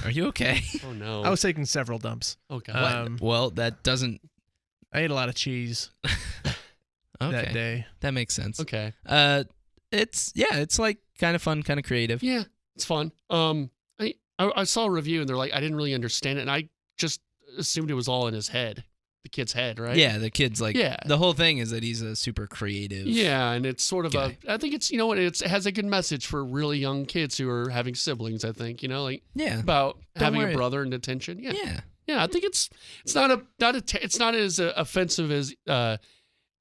Are you okay? Oh no. I was taking several dumps. Oh god. Well, that doesn't. I ate a lot of cheese that Okay, day. that makes sense. Okay. It's like kind of fun, kind of creative. Yeah, it's fun. I saw a review and they're like, I didn't really understand it, and I just assumed it was all in his head, the kid's head, right? Yeah, the kid's like. Yeah. The whole thing is that he's a super creative. Yeah, and it's sort of guy. I think it's, it has a good message for really young kids who are having siblings, I think, like Yeah. about having worry. a brother and attention. Yeah. Yeah. Yeah, I think it's not as offensive as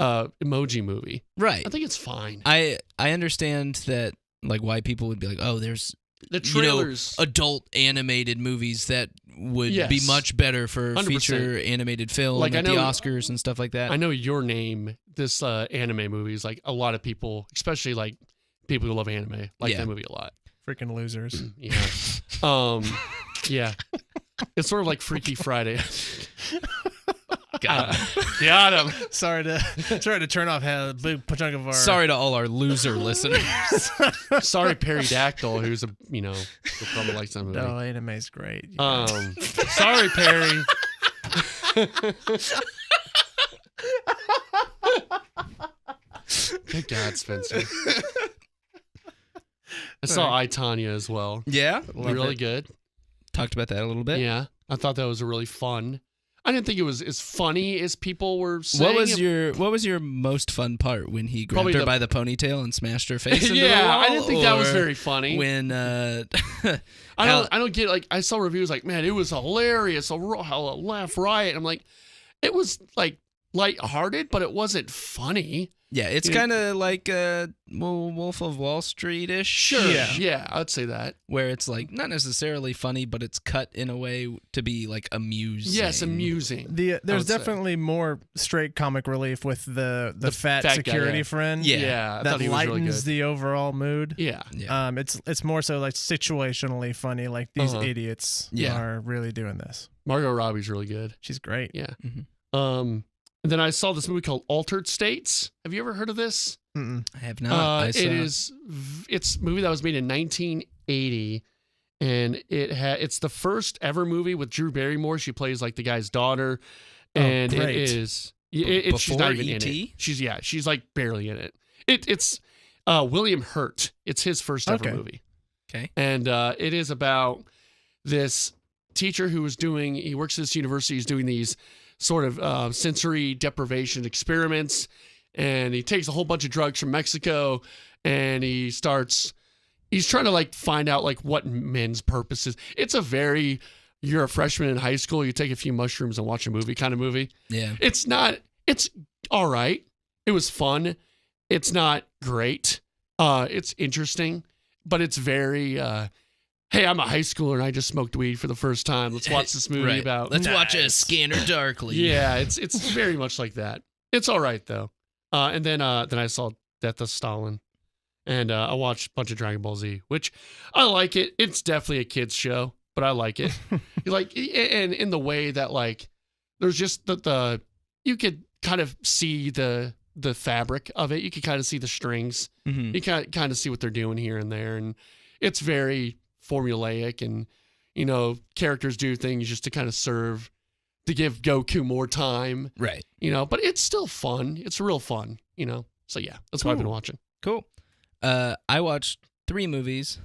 Emoji Movie. Right. I think it's fine. I understand that like why people would be like, oh, there's The trailers. adult animated movies that would be Yes. much better for 100%. feature animated film Like, at I the know- Oscars and stuff like that. I know Your Name, this anime movie is like a lot of people, especially like people who love anime, like Yeah. that movie a lot. Freaking losers. Yeah. Yeah. It's sort of like Freaky Friday. Got him. Got him. Sorry to turn off a big chunk of our. Sorry to all our loser listeners. Sorry, Perry Dactyl, who's who probably likes that movie. No, anime's great. Sorry, Perry. Good God, Spencer. I saw I, Tanya as well. Yeah. Really good. Talked about that a little bit. Yeah. I thought that was a really fun. I didn't think it was as funny as people were saying. What was your most fun part when he grabbed Probably her the- by the ponytail and smashed her face into the Yeah, wall? I didn't think that was Or very funny. When I don't get, like, I saw reviews like, man, it was hilarious, a laugh riot. I'm like, it was like lighthearted, but it wasn't funny. yeah, it's kind of like Wolf of Wall Street-ish. Sure. Yeah. Yeah, I'd say that. Where it's like not necessarily funny, but it's cut in a way to be like amusing. Yes, amusing. There's would say. definitely more straight comic relief with the fat fat guy, security yeah. friend. Yeah. I that thought he was lightens really good. the overall mood. Yeah. Yeah. It's more so like situationally funny. Like these Uh-huh. idiots Yeah. are really doing this. Margot Robbie's really good. She's great. Yeah. Mhm. And then I saw this movie called Altered States. Have you ever heard of this? Mm-mm. I have not. It's a movie that was made in 1980, and it's the first ever movie with Drew Barrymore. She plays like the guy's daughter, and great. it is she's not even in it. E.T.? She's like barely in it. It's William Hurt. It's his first ever Okay. movie, Okay. and it is about this teacher who he works at this university. He's doing these sort of sensory deprivation experiments, and he takes a whole bunch of drugs from Mexico, and he's trying to like find out like what men's purpose is. It's a very, you're a freshman in high school, you take a few mushrooms and watch a movie kind of movie. Yeah. It's all right. It was fun. It's not great. It's interesting, but it's very hey, I'm a high schooler and I just smoked weed for the first time. Let's watch this movie Right. about. Let's watch a Scanner Darkly. Yeah, it's very much like that. It's all right though. And then I saw Death of Stalin, and I watched a bunch of Dragon Ball Z, which I like it. It's definitely a kids show, but I like it. Like, and in the way that like, there's just the you could kind of see the fabric of it. You could kind of see the strings. Mm-hmm. You kind of see what they're doing here and there, and it's very formulaic, and characters do things just to kind of serve to give Goku more time, Right. but it's still fun. It's real fun, So yeah, that's what I've been watching. Cool. I watched 3 movies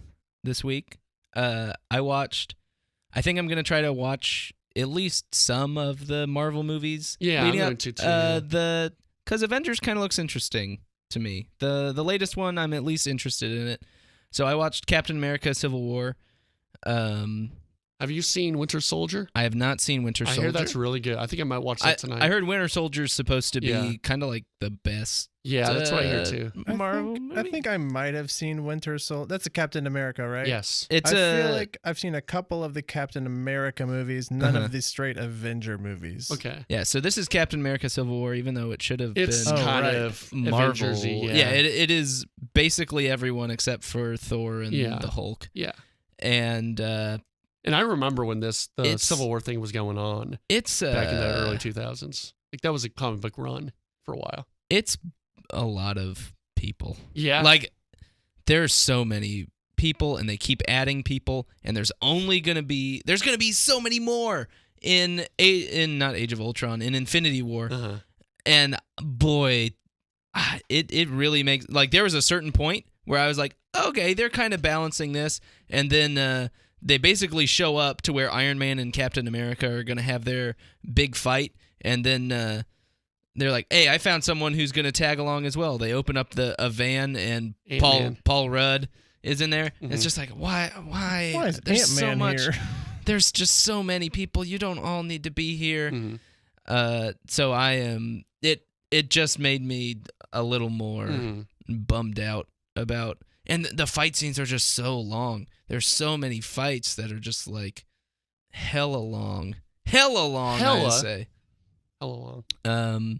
this week. I think I'm gonna try to watch at least some of the Marvel movies. Yeah, I'm going to too. Because Avengers kind of looks interesting to me. The latest one, I'm at least interested in it. So I watched Captain America: Civil War. Have you seen Winter Soldier? I have not seen Winter Soldier. I hear that's really good. I think I might watch that tonight. I heard Winter Soldier's supposed to be kind of like the best. Yeah, that's what I hear too. Marvel I movie? think I might have seen Winter Soldier. That's a Captain America, right? Yes. I feel like I've seen a couple of the Captain America movies, none of the straight Avenger movies. Okay. Yeah, so this is Captain America: Civil War, even though it should have It's been kind of Marvel. Avengers-y, Yeah, it is basically everyone except for Thor and the Hulk. Yeah. And I remember when the Civil War thing was going on. It's back in the early 2000s. Like that was a comic book run for a while. It's a lot of people. Yeah. Like there's so many people and they keep adding people and there's gonna be so many more in not Age of Ultron, in Infinity War. Uh-huh. And boy, it really makes, like, there was a certain point where I was like, okay, they're kind of balancing this, and then they basically show up to where Iron Man and Captain America are going to have their big fight, and then they're like, hey, I found someone who's going to tag along as well. They open up a van, and Paul Rudd is in there. Mm-hmm. It's just like, why is there's Ant-Man so much here? There's just so many people. You don't all need to be here. Mm-hmm. So I am it just made me a little more bummed out about, and the fight scenes are just so long. There's so many fights that are just like hella long, I would say. Hella long.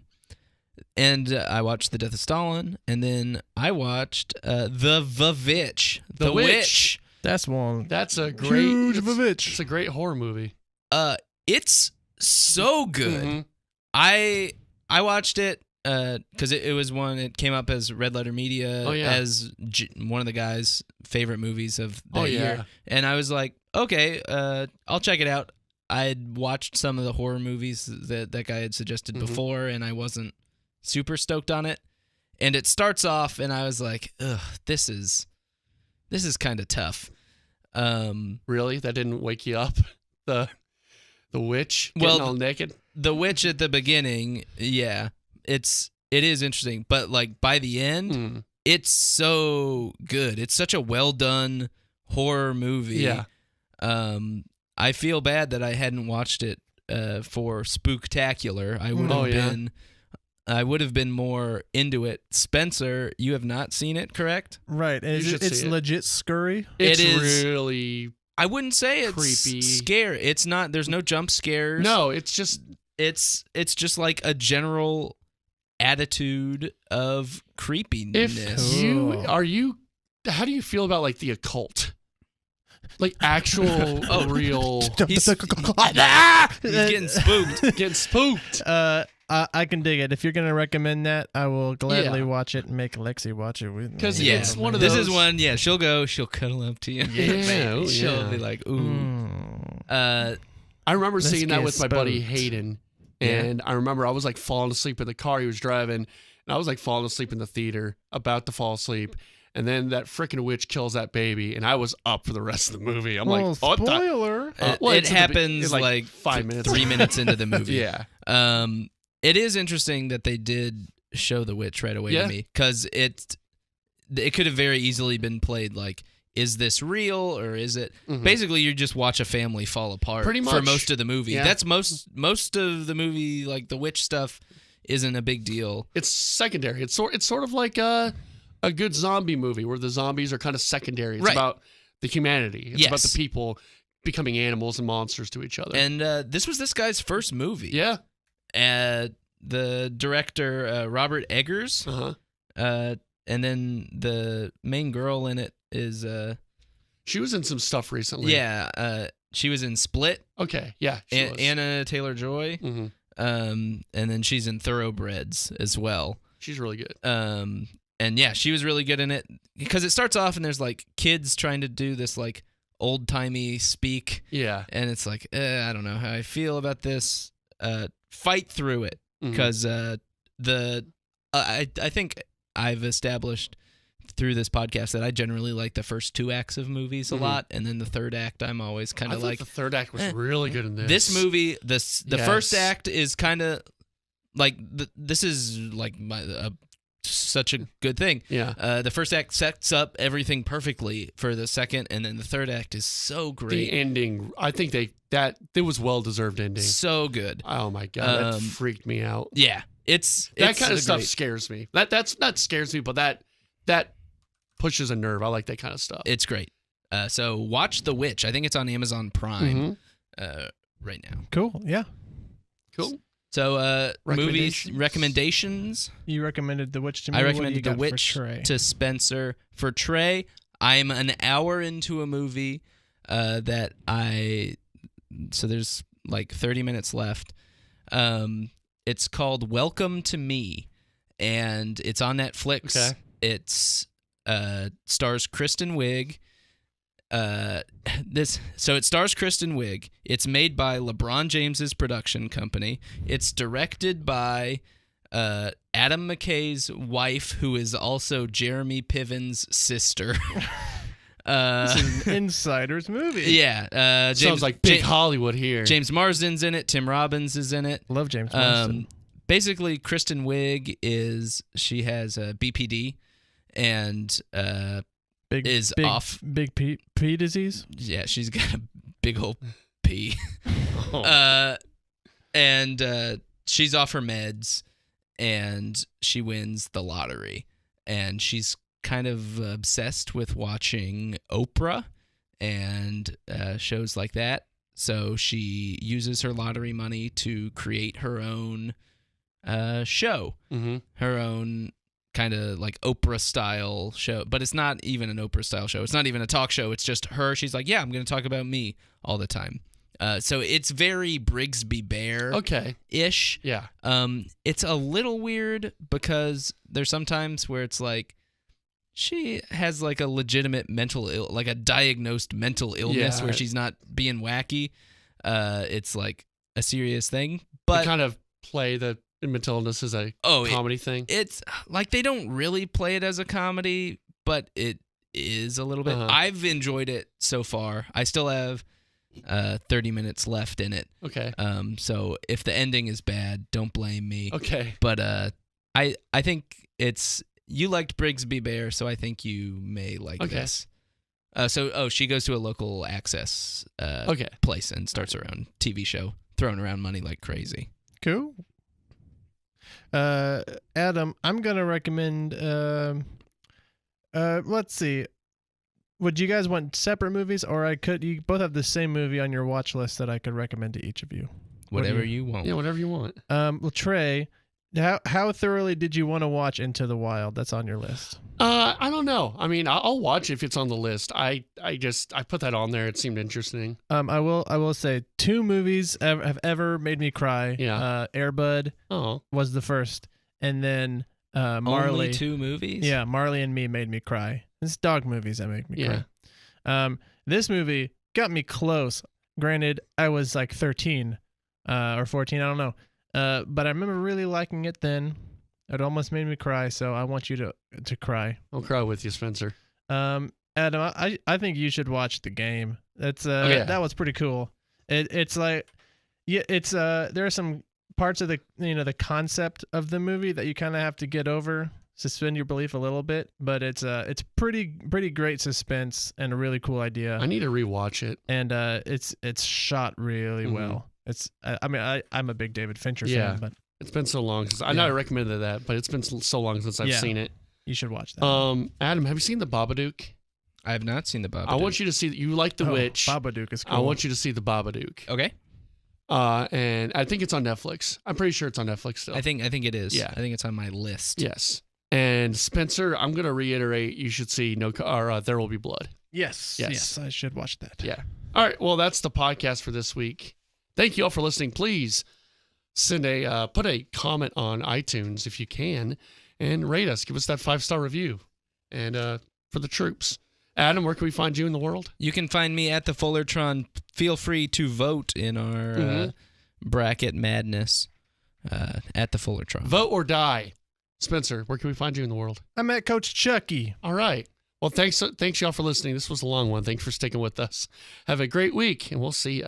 And I watched The Death of Stalin, and then I watched The Witch. The Witch. That's one. That's a great Huge of a bitch. It's a great horror movie. It's so good. Mm-hmm. I watched it because it was one. It came up as Red Letter Media as one of the guys' favorite movies of that year, and I was like, okay, I'll check it out. I'd watched some of the horror movies that guy had suggested before, and I wasn't super stoked on it. And it starts off, and I was like, ugh, this is kind of tough. Really? That didn't wake you up? The witch getting all naked? The witch at the beginning, yeah, it is interesting, but like by the end, it's so good. It's such a well done horror movie. Yeah. I feel bad that I hadn't watched it for Spooktacular. I would have been more into it. Spencer, you have not seen it, correct? Right. It's legit scurry. It is really. I wouldn't say it's creepy. Scary. It's not. There's no jump scares. No, it's just. It's just like a general attitude of creepiness. How do you feel about like the occult? Like actual real. He's getting spooked. Getting spooked. I can dig it. If you're gonna recommend that, I will gladly watch it and make Lexi watch it with me. Because it's one of those. This is one. Yeah, she'll cuddle up to you. Yeah, she'll be like, ooh. I remember seeing that with my buddy Hayden, and I remember I was like falling asleep in the car he was driving, and I was like falling asleep in the theater, about to fall asleep. And then that freaking witch kills that baby, and I was up for the rest of the movie. I'm like, oh, spoiler. It happens like 5 minutes, 3 minutes into the movie. Yeah. It is interesting that they did show the witch right away to me, because it could have very easily been played like, is this real or is it? Basically, you just watch a family fall apart pretty much for most of the movie. Yeah. That's most of the movie. Like the witch stuff isn't a big deal. It's secondary. It's sort of like a good zombie movie where the zombies are kind of secondary. It's about the humanity. It's about Yes. the people becoming animals and monsters to each other. And this was this guy's first movie. Yeah. The director, Robert Eggers. Uh-huh. And then the main girl in it is... She was in some stuff recently. Yeah. She was in Split. Okay. Yeah. She was. Anna Taylor-Joy. Mm-hmm. And then she's in Thoroughbreds as well. She's really good. And yeah, she was really good in it because it starts off and there's like kids trying to do this like old-timey speak. Yeah. And it's like, I don't know how I feel about this. Fight through it because I think I've established through this podcast that I generally like the first 2 acts of movies a lot, and then the third act I'm always kind of like. The third act was really good in this. This movie, the first act is kind of like this is like such a good thing. Yeah. The first act sets up everything perfectly for the second, and then the third act is so great. The ending, I think it was well-deserved ending. So good. Oh my god, that freaked me out. Yeah, it's that kind of stuff great. scares me. That's not scares me, but that pushes a nerve. I like that kind of stuff. It's great. So watch The Witch. I think it's on Amazon Prime right now. Cool. Yeah. Cool. So movies recommendations. You recommended The Witch to me. I What do recommended you The got for Witch Trey? to Spencer. For Trey, I'm an hour into a movie that so there's like 30 minutes left. It's called Welcome to Me, and it's on Netflix. Okay. It's stars Kristen Wiig. So it stars Kristen Wiig. It's made by LeBron James's production company. It's directed by Adam McKay's wife, who is also Jeremy Piven's sister. This is an insider's movie. Yeah. Sounds like big Hollywood here. James Marsden's in it. Tim Robbins is in it. Love James Marsden. Basically, Kristen Wiig she has BPD and is off. Big P disease? Yeah, she's got a big old P. And she's off her meds, and she wins the lottery. And she's kind of obsessed with watching Oprah and shows like that. So she uses her lottery money to create her own show, her own kind of like Oprah style show, but it's not even an Oprah style show. It's not even a talk show. It's just her. She's like, yeah, I'm going to talk about me all the time. So it's very Brigsby Bear ish. Yeah. It's a little weird because there's sometimes where it's like she has like a legitimate like a diagnosed mental illness where she's not being wacky. It's like a serious thing, but they kind of play the mental illness as a comedy thing. It's like they don't really play it as a comedy, but it is a little bit. I've enjoyed it so far. I still have 30 minutes left in it. Okay. So if the ending is bad, don't blame me. Okay. But I think you liked Brigsby Bear, so I think you may like this. So she goes to a local access place and starts her own TV show, throwing around money like crazy. Cool. Adam, I'm gonna recommend. Let's see. Would you guys want separate movies, or you both have the same movie on your watch list that I could recommend to each of you? Whatever you want. Yeah, whatever you want. Well, Trey, how thoroughly did you want to watch Into the Wild? That's on your list. I don't know. I mean, I'll watch if it's on the list. I put that on there. It seemed interesting. I will say 2 movies have ever made me cry. Yeah. Air Bud was the first, and then Marley. Only 2 movies? Yeah, Marley and Me made me cry. It's dog movies that make me cry. This movie got me close. Granted, I was like 13 or 14. I don't know. But I remember really liking it then. It almost made me cry, so I want you to cry. I'll cry with you, Spencer. Adam, I think you should watch The Game. That's that was pretty cool. It's like there are some parts of the concept of the movie that you kind of have to get over, suspend your belief a little bit, but it's pretty great suspense and a really cool idea. I need to rewatch it. And it's shot really well. I'm a big David Fincher fan, but it's been so long since I know I recommended that, but it's been so long since I've seen it. You should watch that. Adam, have you seen The Babadook? I have not seen the Babadook. I want you to see that you like The Witch. Babadook is cool. I want you to see the Babadook. Okay. And I think it's on Netflix. I'm pretty sure it's on Netflix still. I think it is. Yeah. I think it's on my list. Yes. And Spencer, I'm going to reiterate, you should see There Will Be Blood. Yes, I should watch that. Yeah. All right. Well, that's the podcast for this week. Thank you all for listening. Please send put a comment on iTunes if you can, and rate us. Give us that 5-star review. And for the troops, Adam, where can we find you in the world? You can find me at the Fullerton. Feel free to vote in our bracket madness at the Fullerton. Vote or die. Spencer, where can we find you in the world? I'm at Coach Chucky. All right. Well, thanks y'all for listening. This was a long one. Thanks for sticking with us. Have a great week, and we'll see you.